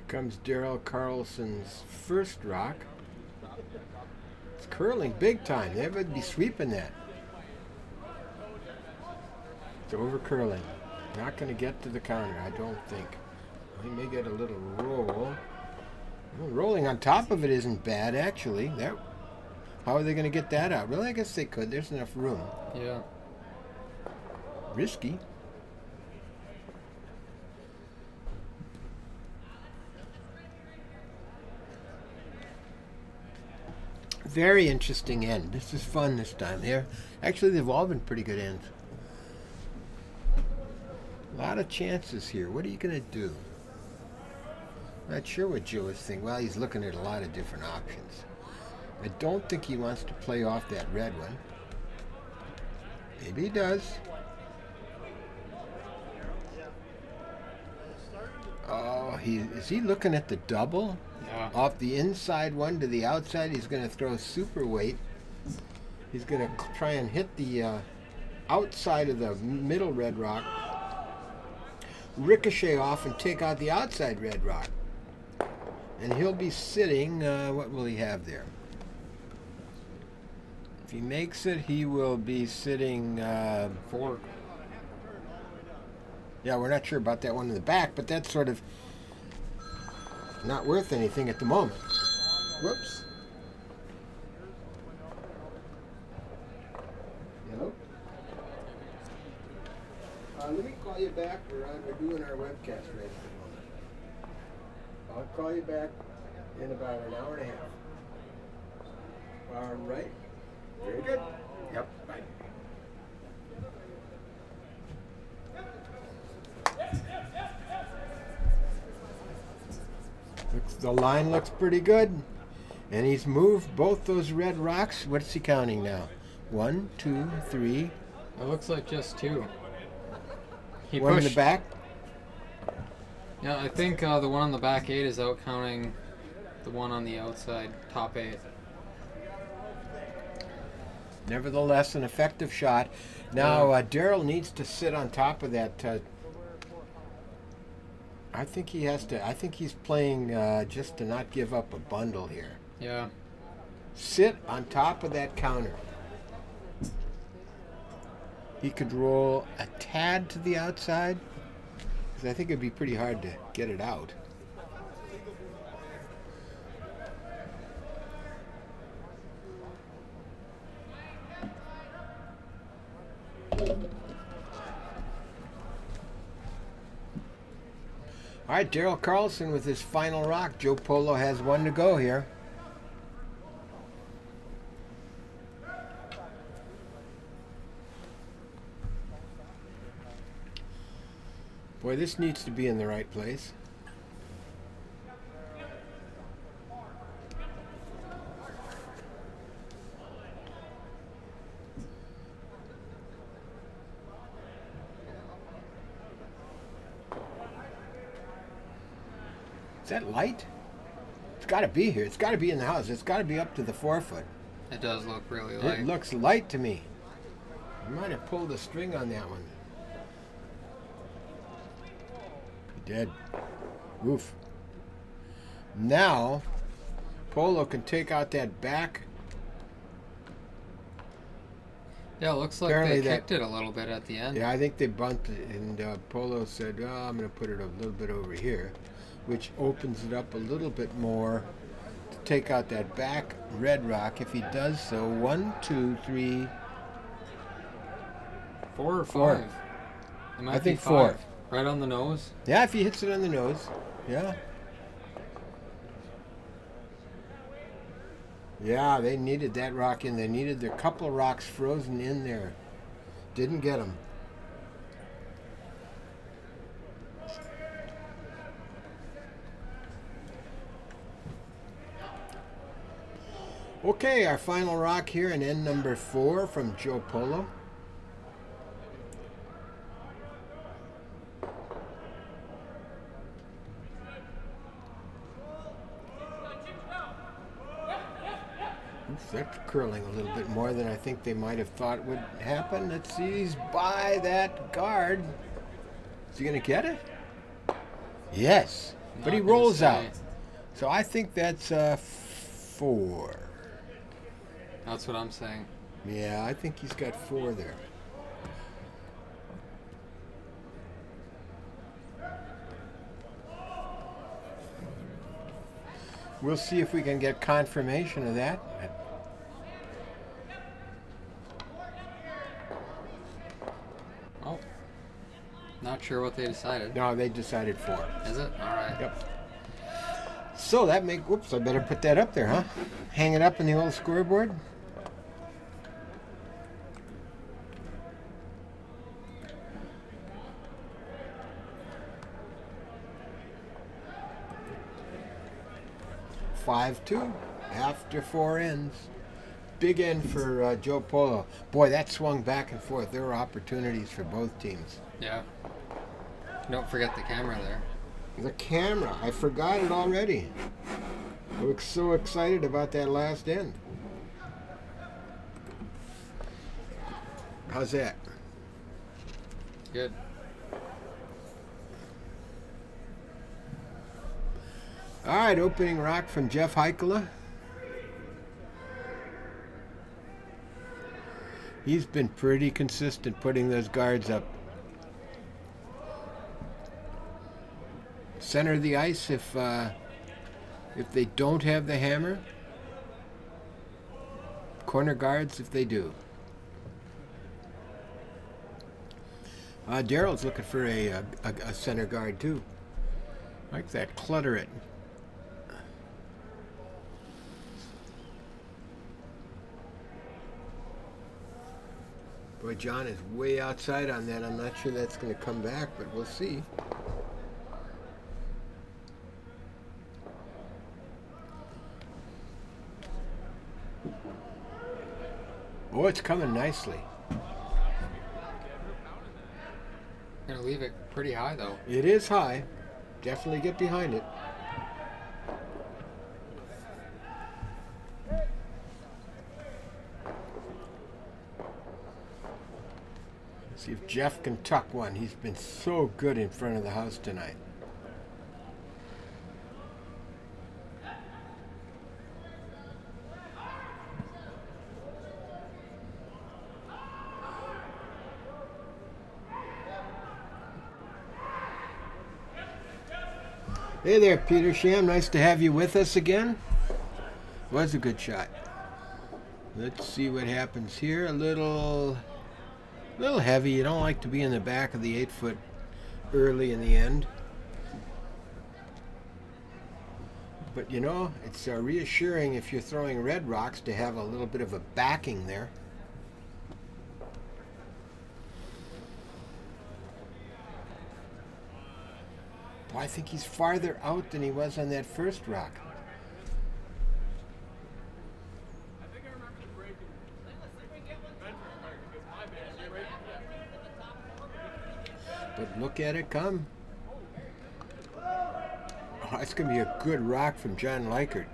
Comes Darrell Carlson's first rock. It's curling big time. They would be sweeping that. It's over curling. Not going to get to the counter, I don't think. He may get a little roll. Well, rolling on top of it isn't bad, actually. How are they going to get that out? Really, I guess they could. There's enough room. Yeah. Risky. Very interesting end. This is fun this time. Actually, they've all been pretty good ends. A lot of chances here. What are you going to do? Not sure what Joe is thinking. Well, he's looking at a lot of different options. I don't think he wants to play off that red one. Maybe he does. Oh, is he looking at the double? Yeah. Off the inside one to the outside, he's going to throw super weight. He's going to try and hit the outside of the middle red rock, ricochet off and take out the outside red rock. And he'll be sitting, what will he have there? If he makes it, he will be sitting 4. Yeah, we're not sure about that one in the back, but that's sort of not worth anything at the moment. Whoops. Hello? Let me call you back. We're doing our webcast right at the moment. I'll call you back in about an hour and a half. All right. Very good. Yep. Bye. The line looks pretty good. And he's moved both those red rocks. What's he counting now? 1, 2, 3. It looks like just 2. He One pushed. in the back? Yeah, I think the one on the back 8 is out counting the one on the outside, top 8. Nevertheless, an effective shot. Now, Daryl needs to sit on top of that. I think he has to. I think he's playing just to not give up a bundle here. Yeah. Sit on top of that counter. He could roll a tad to the outside, because I think it'd be pretty hard to get it out. All right, Daryl Carlson with his final rock. Joe Polo has one to go here. Boy, this needs to be in the right place. Is that light? It's got to be here. It's got to be in the house. It's got to be up to the 4 foot. It does look really light. It looks light to me. You might have pulled a string on that one. You did. Oof. Now, Polo can take out that back. Yeah, it looks like Apparently they kicked it a little bit at the end. Yeah, I think they bunted it, and Polo said, oh, I'm going to put it a little bit over here, which opens it up a little bit more to take out that back red rock. If he does so, 1, 2, 3, 4 or 5? 4. It might I think be 4. 5. Right on the nose? Yeah, if he hits it on the nose. Yeah. Yeah, they needed that rock in. They needed their couple of rocks frozen in there. Didn't get them. Okay, our final rock here in end number 4 from Joe Polo. They're curling a little bit more than I think they might have thought would happen. Let's see, he's by that guard. Is he going to get it? Yes, but he rolls out. So I think that's 4. That's what I'm saying. Yeah, I think he's got 4 there. We'll see if we can get confirmation of that. Oh. Not sure what they decided. No, they decided 4. Is it? Alright. Yep. So that whoops, I better put that up there, huh? Hang it up in the old scoreboard. (5-2) after 4 ends. Big end for Joe Polo. Boy, that swung back and forth. There were opportunities for both teams. Yeah. Don't forget the camera there. The camera. I forgot it already. I was so excited about that last end. How's that? Good. All right, opening rock from Jeff Heikkila. He's been pretty consistent putting those guards up. Center of the ice if they don't have the hammer. Corner guards if they do. Daryl's looking for a center guard too. Like that, clutter it. Boy, John is way outside on that. I'm not sure that's going to come back, but we'll see. Oh, it's coming nicely. Gonna leave it pretty high though. It is high. Definitely get behind it. See if Jeff can tuck one. He's been so good in front of the house tonight. Hey there, Peter Sham. Nice to have you with us again. Was a good shot. Let's see what happens here. A little heavy. You don't like to be in the back of the 8-foot early in the end. But you know, it's reassuring if you're throwing red rocks to have a little bit of a backing there. Well, I think he's farther out than he was on that first rock. But look at it come. Oh, it's going to be a good rock from John Likert.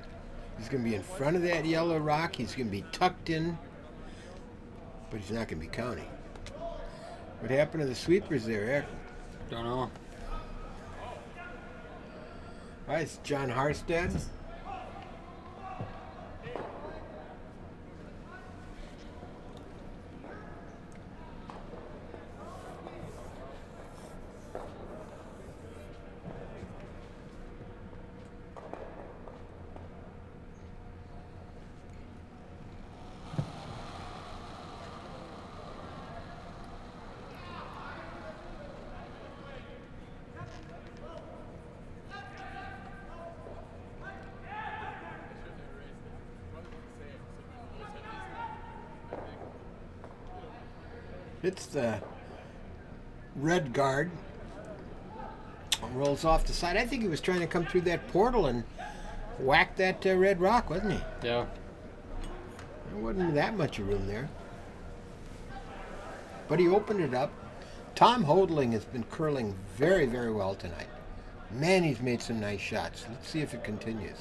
He's going to be in front of that yellow rock. He's going to be tucked in, but he's not going to be counting. What happened to the sweepers there, Eric? Don't know. All right, it's John Harstad. It's the red guard. Rolls off the side. I think he was trying to come through that portal and whack that red rock, wasn't he? Yeah. There wasn't that much room there. But he opened it up. Tom Hodling has been curling very, very well tonight. Man, he's made some nice shots. Let's see if it continues.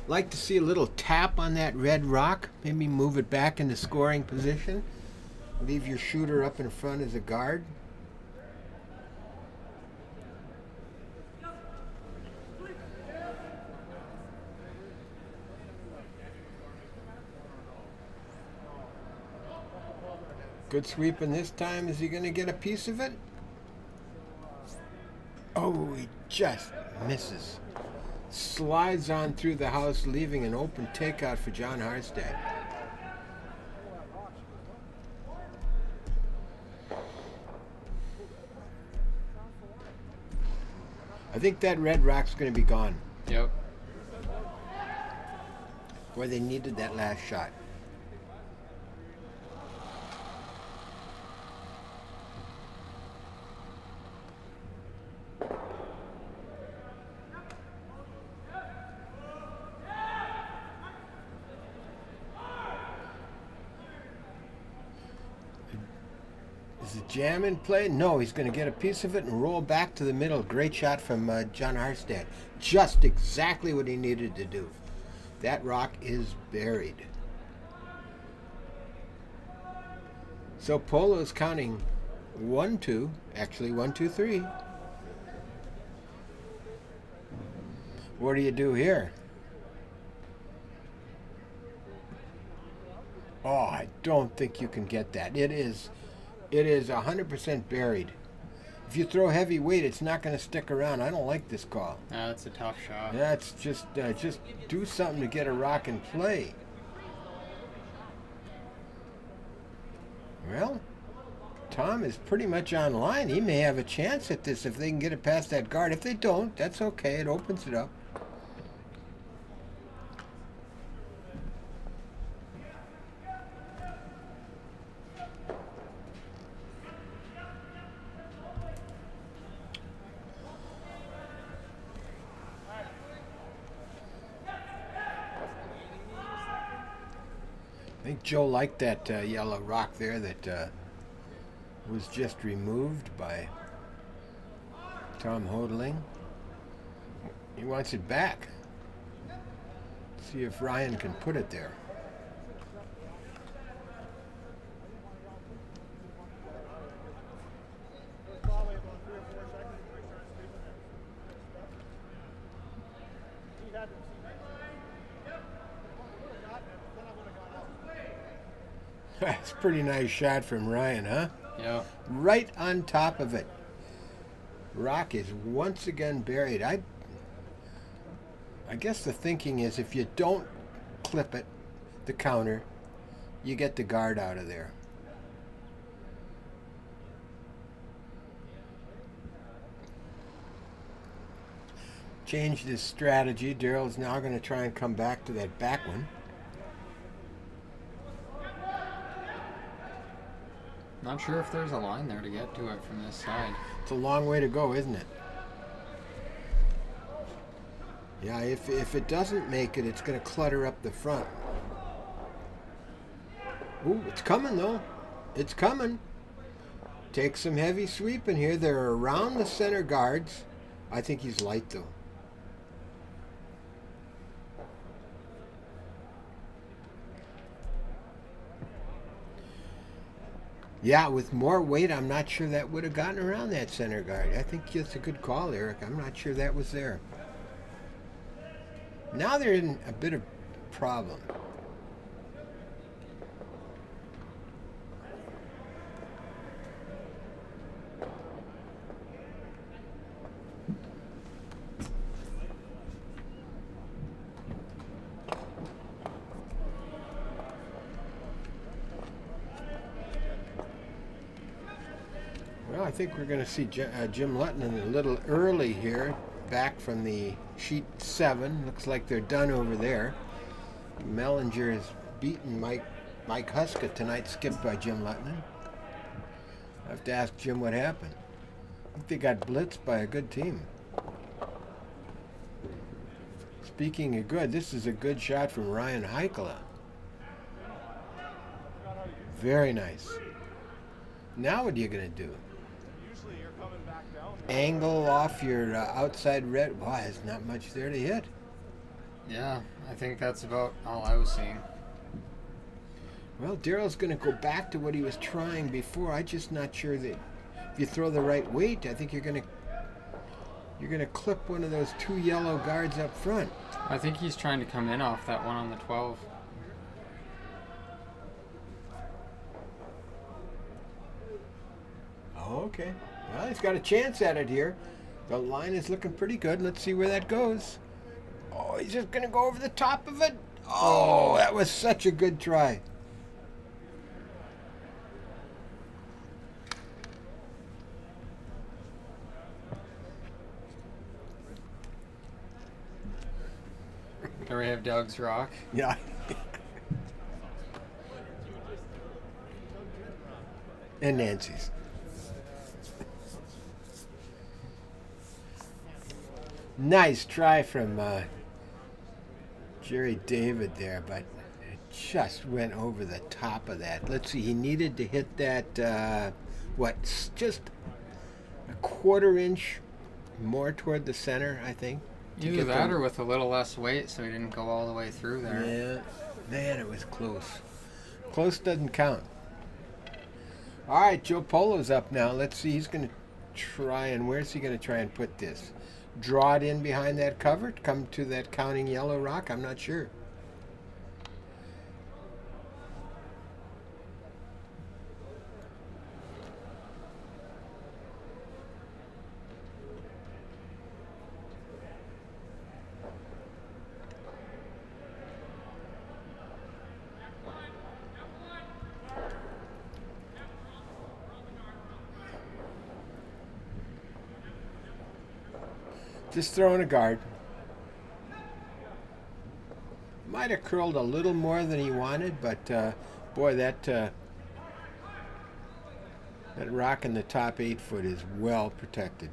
Like to see a little tap on that red rock. Maybe move it back into scoring position. Leave your shooter up in front as a guard. Good sweeping this time. Is he going to get a piece of it? Oh, he just misses. Slides on through the house, leaving an open takeout for John Harstad. I think that red rock's going to be gone. Yep. Where they needed that last shot. Is the jam in play? No, he's going to get a piece of it and roll back to the middle. Great shot from John Harstad. Just exactly what he needed to do. That rock is buried. So Polo's counting 1, 2, actually 1, 2, 3. What do you do here? Oh, I don't think you can get that. It is 100% buried. If you throw heavy weight, it's not going to stick around. I don't like this call. That's a tough shot. That's just do something to get a rock in play. Well, Tom is pretty much on line. He may have a chance at this if they can get it past that guard. If they don't, that's okay. It opens it up. I think Joe liked that yellow rock there that was just removed by Tom Hodling. He wants it back. See if Ryan can put it there. That's a pretty nice shot from Ryan, huh? Yeah. Right on top of it. Rock is once again buried. I guess the thinking is if you don't clip it, the counter, you get the guard out of there. Changed his strategy. Daryl's now going to try and come back to that back one. Not sure if there's a line there to get to it from this side. It's a long way to go, isn't it? Yeah, if it doesn't make it, it's going to clutter up the front. Ooh, it's coming, though. It's coming. Take some heavy sweeping here. They're around the center guards. I think he's light, though. Yeah, with more weight, I'm not sure that would have gotten around that center guard. I think it's a good call, Eric. I'm not sure that was there. Now they're in a bit of problem. Well, I think we're going to see Jim Lutton a little early here, back from the sheet 7. Looks like they're done over there. Mellinger has beaten Mike Huska tonight, skipped by Jim Lutton. I have to ask Jim what happened. I think they got blitzed by a good team. Speaking of good, this is a good shot from Ryan Heikkila. Very nice. Now what are you going to do? Angle off your outside red. Why, there's not much there to hit. Yeah, I think that's about all I was seeing. Well, Daryl's going to go back to what he was trying before. I'm just not sure that if you throw the right weight, I think you're going to clip one of those 2 yellow guards up front. I think he's trying to come in off that one on the 12. Okay. Well, he's got a chance at it here. The line is looking pretty good. Let's see where that goes. Oh, he's just going to go over the top of it. Oh, that was such a good try. Here we have Doug's rock. Yeah. And Nancy's. Nice try from Jerry David there, but it just went over the top of that. Let's see, he needed to hit that, just a 1/4 inch more toward the center, I think. Either that or with a little less weight so he didn't go all the way through there. Yeah, man, it was close. Close doesn't count. All right, Joe Polo's up now. Let's see, he's going to try, and where's he going to try and put this? Draw it in behind that cover, come to that counting yellow rock? I'm not sure. Just throwing a guard. Might have curled a little more than he wanted, but boy, that rock in the top 8 foot is well protected.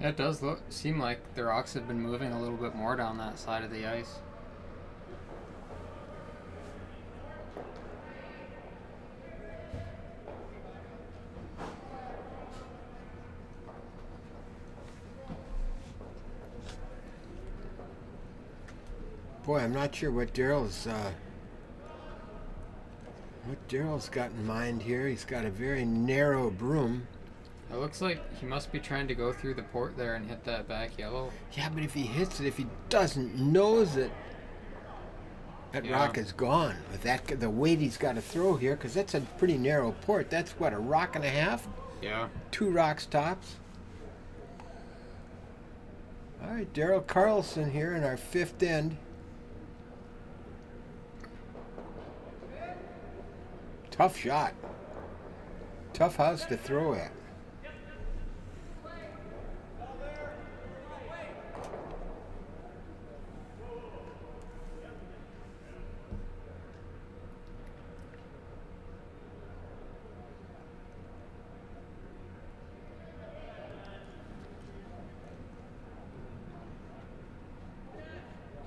Yeah, it does seem like the rocks have been moving a little bit more down that side of the ice. Boy, I'm not sure what Daryl's got in mind here. He's got a very narrow broom. It looks like he must be trying to go through the port there and hit that back yellow. Yeah, but if he hits it, if he doesn't nose it, that rock is gone. With that, the weight he's got to throw here, because that's a pretty narrow port. That's what, a rock and a half? Yeah. 2 rocks tops. All right, Daryl Carlson here in our 5th end. Tough shot. Tough house to throw at.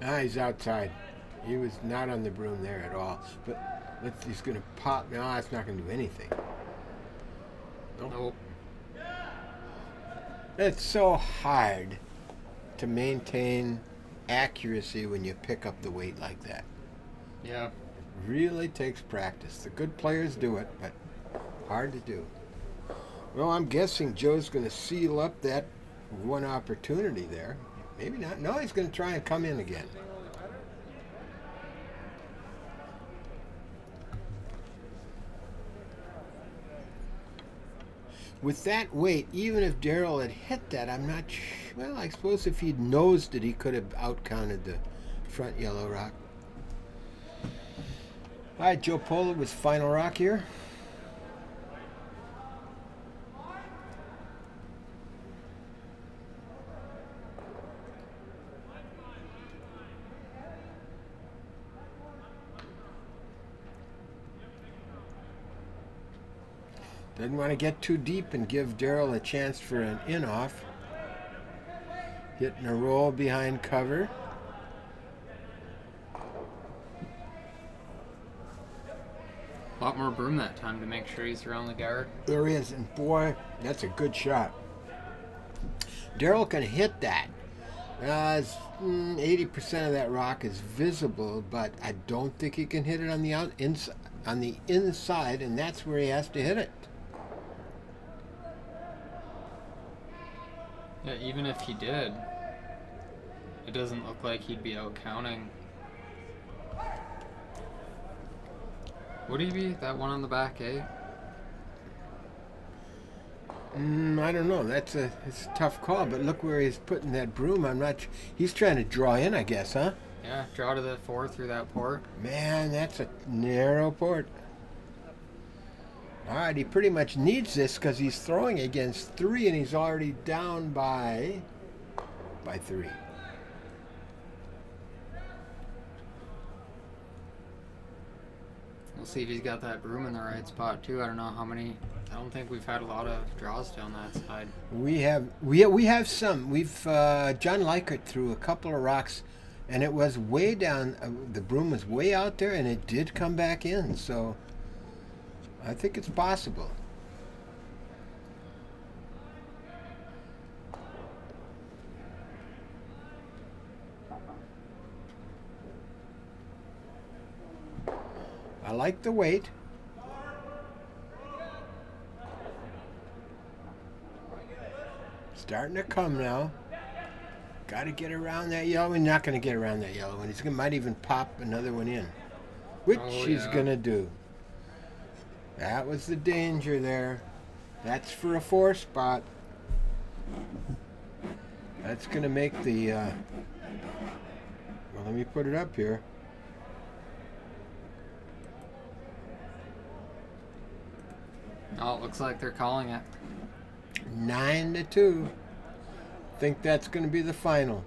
Ah, he's outside. He was not on the broom there at all. But he's going to pop. No, that's not going to do anything. Nope. It's so hard to maintain accuracy when you pick up the weight like that. Yeah. It really takes practice. The good players do it, but hard to do. Well, I'm guessing Joe's going to seal up that one opportunity there. Maybe not. No, he's going to try and come in again. With that weight, even if Daryl had hit that, I'm not sure. Well, I suppose if he'd nosed it, he could have outcounted the front yellow rock. All right, Joe Polo with final rock here. Doesn't want to get too deep and give Daryl a chance for an in-off. Hitting a roll behind cover. A lot more broom that time to make sure he's around the guard. There is, and boy, that's a good shot. Daryl can hit that. 80% of that rock is visible, but I don't think he can hit it on the inside, and that's where he has to hit it. Yeah, even if he did, it doesn't look like he'd be out counting. Would he be? That one on the back, eh? I don't know. It's a tough call, but look where he's putting that broom. I'm not. He's trying to draw in, I guess, huh? Yeah, draw to the 4 through that port. Man, that's a narrow port. All right, he pretty much needs this because he's throwing against 3, and he's already down by 3. We'll see if he's got that broom in the right spot too. I don't know how many. I don't think we've had a lot of draws down that side. We have some. We've John Likert threw a couple of rocks, and it was way down. The broom was way out there, and it did come back in. So I think it's possible. I like the weight. Starting to come now. Got to get around that yellow. We're not going to get around that yellow one. He might even pop another one in, which he's going to do. That was the danger there. That's for a 4 spot. That's going to make the... well, let me put it up here. Oh, it looks like they're calling it. 9-2. Think that's going to be the final.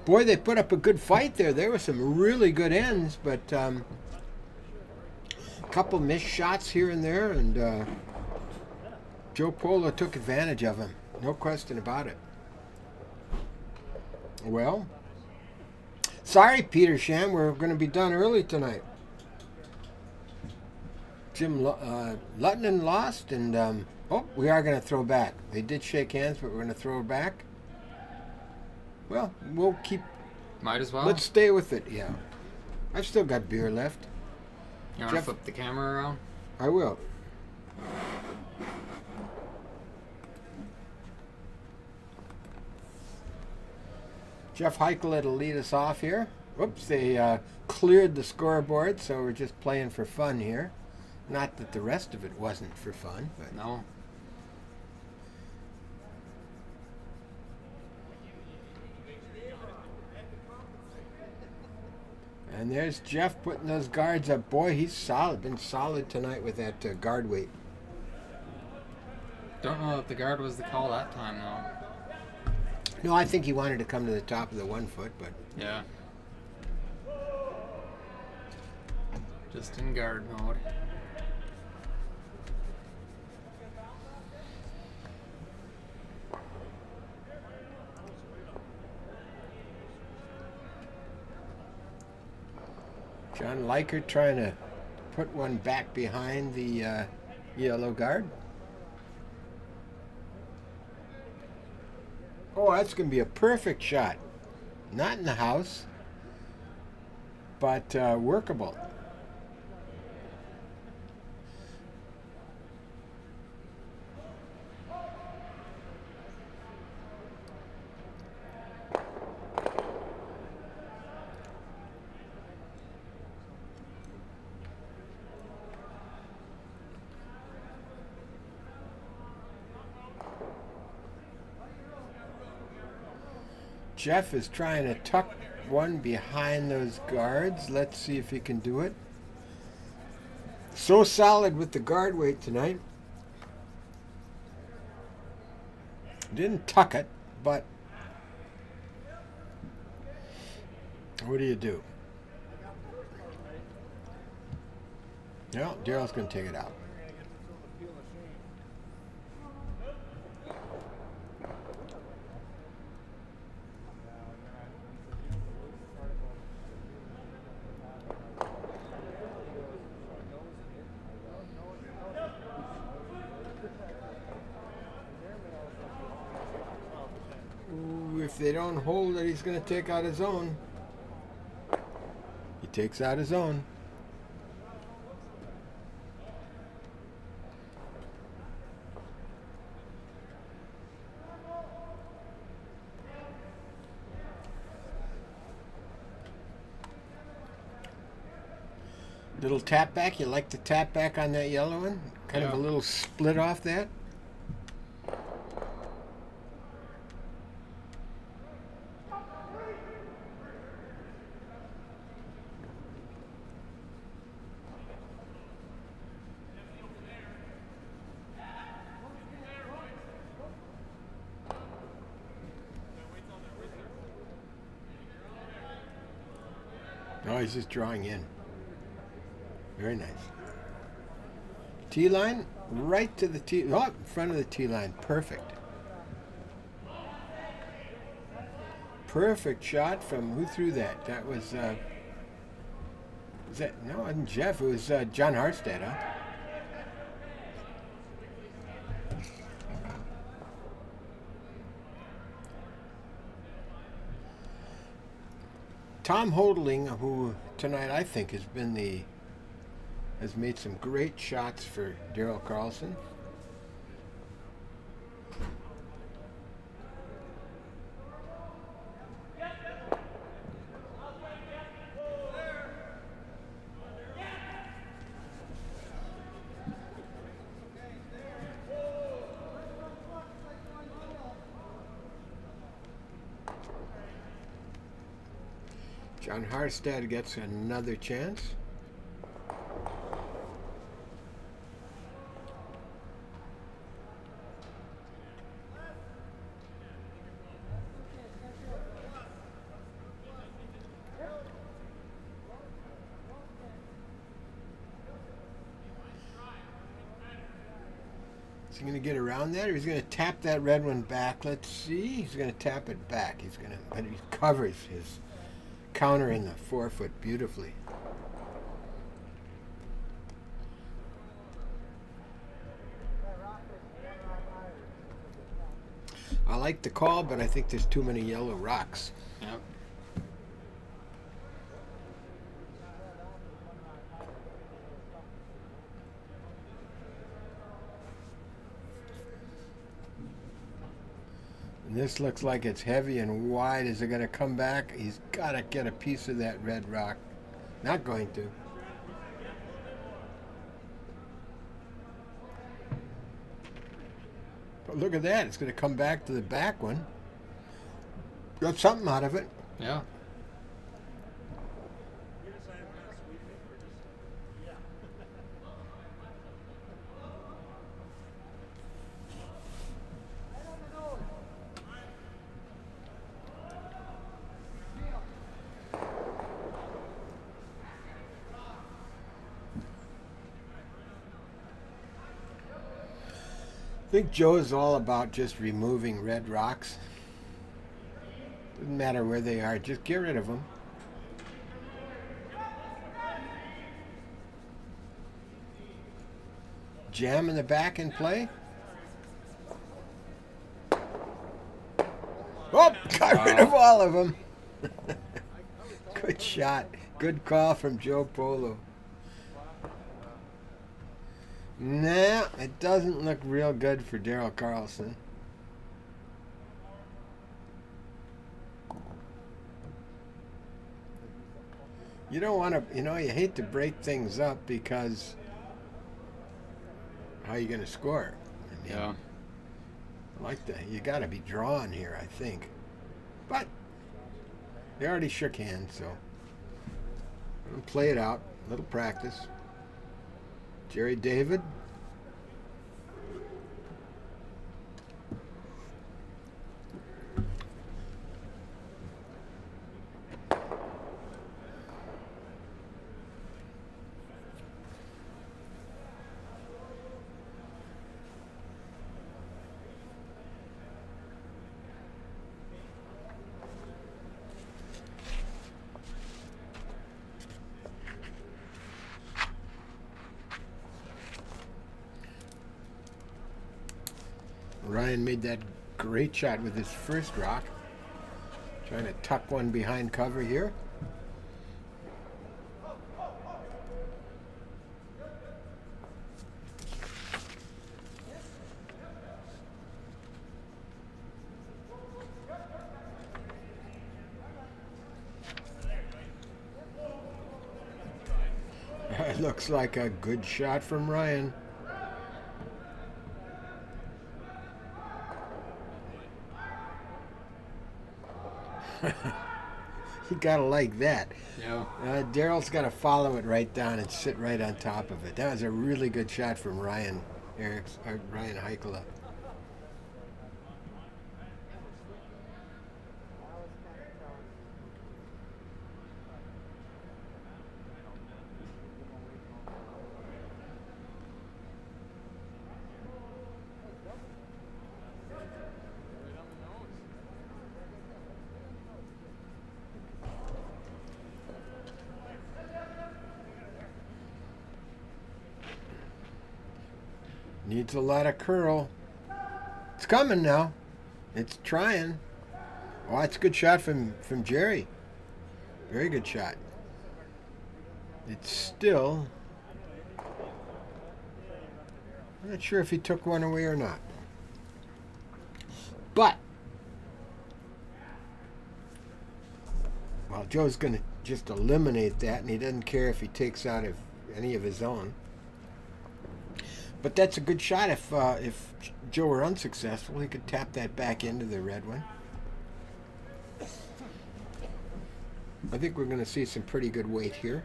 Boy, they put up a good fight there. There were some really good ends, but a couple missed shots here and there, and Joe Polo took advantage of him. No question about it. Well, sorry, Peter Sham, we're going to be done early tonight. Jim Luttinen lost, and oh, we are going to throw back. They did shake hands, but we're going to throw back. Well, we'll keep... Might as well. Let's stay with it, yeah. I've still got beer left. You want to flip the camera around? I will. Jeff Heichel will lead us off here. Whoops, they cleared the scoreboard, so we're just playing for fun here. Not that the rest of it wasn't for fun, but... No. And there's Jeff putting those guards up. Boy, he's solid. Been solid tonight with that guard weight. Don't know if the guard was the call that time, though. No, I think he wanted to come to the top of the 1 foot, but... Yeah. Just in guard mode. John Likert trying to put one back behind the yellow guard. Oh, that's going to be a perfect shot. Not in the house, but workable. Jeff is trying to tuck one behind those guards. Let's see if he can do it. So solid with the guard weight tonight. Didn't tuck it, but what do you do? No, Daryl's going to take it out. If they don't hold it, he's going to take out his own. He takes out his own. Little tap back. You like the tap back on that yellow one? Kind of a little split off that. Oh, he's just drawing in. Very nice. Tee line, right to the tee. Oh, in front of the tee line. Perfect. Perfect shot from who threw that? That was that no, it wasn't Jeff. It was John Harstead, huh? Tom Holding, who tonight I think has made some great shots for Daryl Carlson. John Harstead gets another chance. Is he going to get around that, or he's going to tap that red one back? Let's see. He's going to tap it back. He's going to, but he covers his counter in the 4-foot beautifully. I like the call, but I think there's too many yellow rocks. Yep. And this looks like it's heavy and wide. Is it going to come back? He's got to get a piece of that red rock. Not going to. But look at that. It's going to come back to the back one. Got something out of it. Yeah. I think Joe is all about just removing red rocks. Doesn't matter where they are, just get rid of them. Jam in the back and play. Oh, got rid of all of them. Good shot. Good call from Joe Polo. Nah, it doesn't look real good for Daryl Carlson. You don't want to, you hate to break things up because how are you going to score? I mean, Yeah. Like that. You got to be drawn here, I think. But they already shook hands, so I'm gonna play it out. A little practice. Jerry David. Ryan made that great shot with his first rock. Trying to tuck one behind cover here. It looks like a good shot from Ryan. You gotta like that. Yeah. Daryl's got to follow it right down and sit right on top of it. That was a really good shot from Ryan Ryan Heikkila. Needs a lot of curl. It's coming now. It's trying. Oh, it's a good shot from Jerry. Very good shot. It's still... I'm not sure if he took one away or not. But, well, Joe's going to just eliminate that, and he doesn't care if he takes out any of his own. But that's a good shot. If Joe were unsuccessful, he could tap that back into the red one. I think we're going to see some pretty good weight here.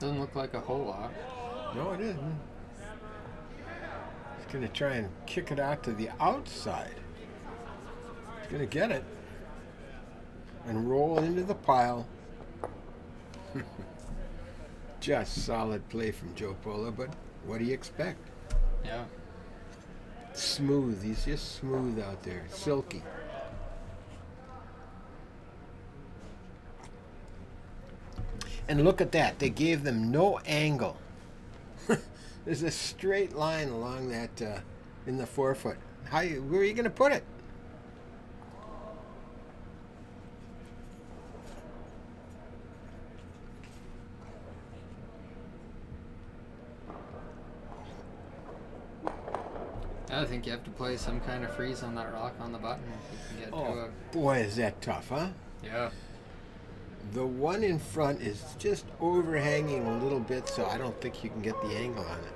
Doesn't look like a whole lot. No, it isn't. He's going to try and kick it out to the outside. He's going to get it and roll into the pile. Just solid play from Joe Polo, but what do you expect? Yeah. Smooth. He's just smooth out there. Silky. And look at that. They gave them no angle. There's a straight line along that in the forefoot. Where are you going to put it? I think you have to play some kind of freeze on that rock on the button if you can get to it. Boy, is that tough, huh? Yeah. The one in front is just overhanging a little bit, so I don't think you can get the angle on it.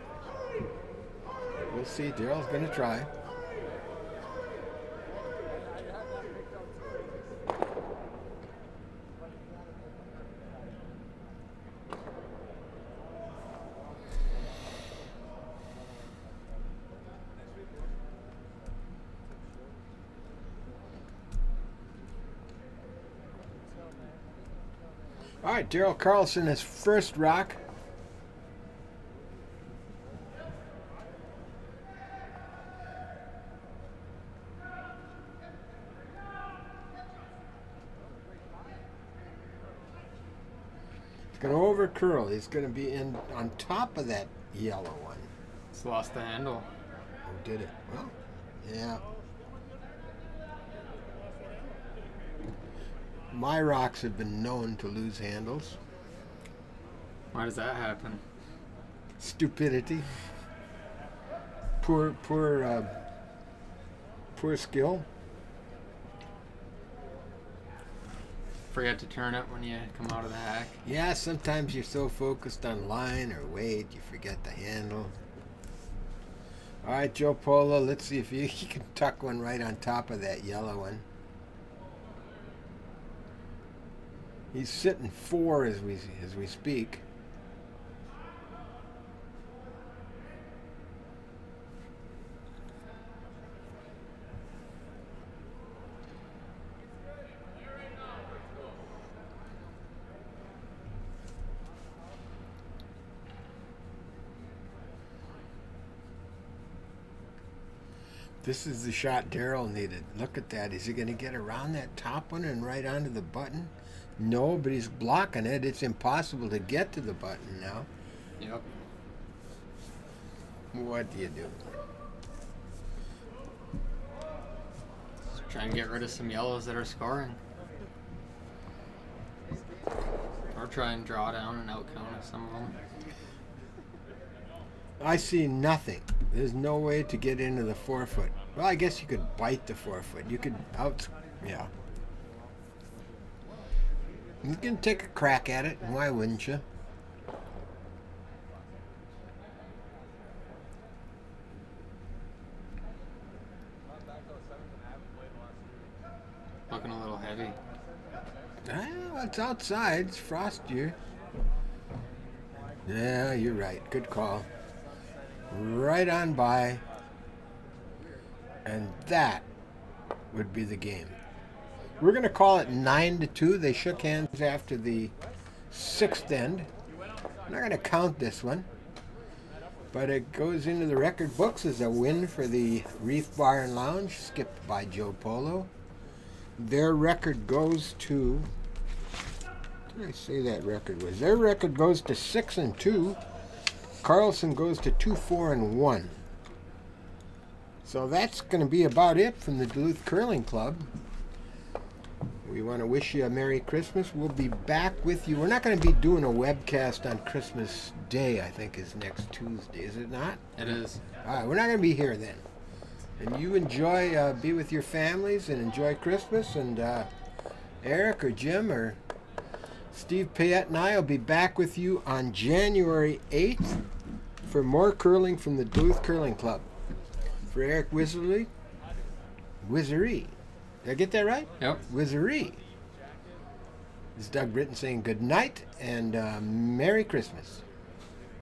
We'll see. Daryl's going to try. All right, Daryl Carlson, his first rock. He's going to over curl. He's going to be in on top of that yellow one. It's lost the handle. Oh, did it? Well, yeah. My rocks have been known to lose handles. Why does that happen? Stupidity. Poor skill. Forget to turn it when you come out of the hack. Yeah, sometimes you're so focused on line or weight, you forget the handle. All right, Joe Polo, let's see if you can tuck one right on top of that yellow one. He's sitting 4 as we speak. This is the shot Daryl needed. Look at that. Is he going to get around that top one and right onto the button? No, but he's blocking it. It's impossible to get to the button now. Yep. What do you do? Just try and get rid of some yellows that are scoring. Or try and draw down and outcounter some of them. I see nothing. There's no way to get into the forefoot. Well, I guess you could bite the forefoot. You could yeah. You can take a crack at it. Why wouldn't you? Looking a little heavy. Well, it's outside. It's frostier. Yeah, you're right. Good call. Right on by. And that would be the game. We're going to call it 9-2. They shook hands after the 6th end. I'm not going to count this one. But it goes into the record books as a win for the Reef Bar and Lounge, skipped by Joe Polo. Their record goes to, what did I say that record was? Their record goes to 6-2. Carlson goes to 2-4-1. So that's going to be about it from the Duluth Curling Club. We want to wish you a Merry Christmas. We'll be back with you. We're not going to be doing a webcast on Christmas Day, I think is next Tuesday, is it not? It is. All right, we're not going to be here then. And you enjoy, be with your families and enjoy Christmas. And Eric or Jim or Steve Payette and I will be back with you on January 8th for more curling from the Duluth Curling Club. For Eric Wizzery. Did I get that right? Yep. Wizzery. This is Doug Britton saying good night and Merry Christmas.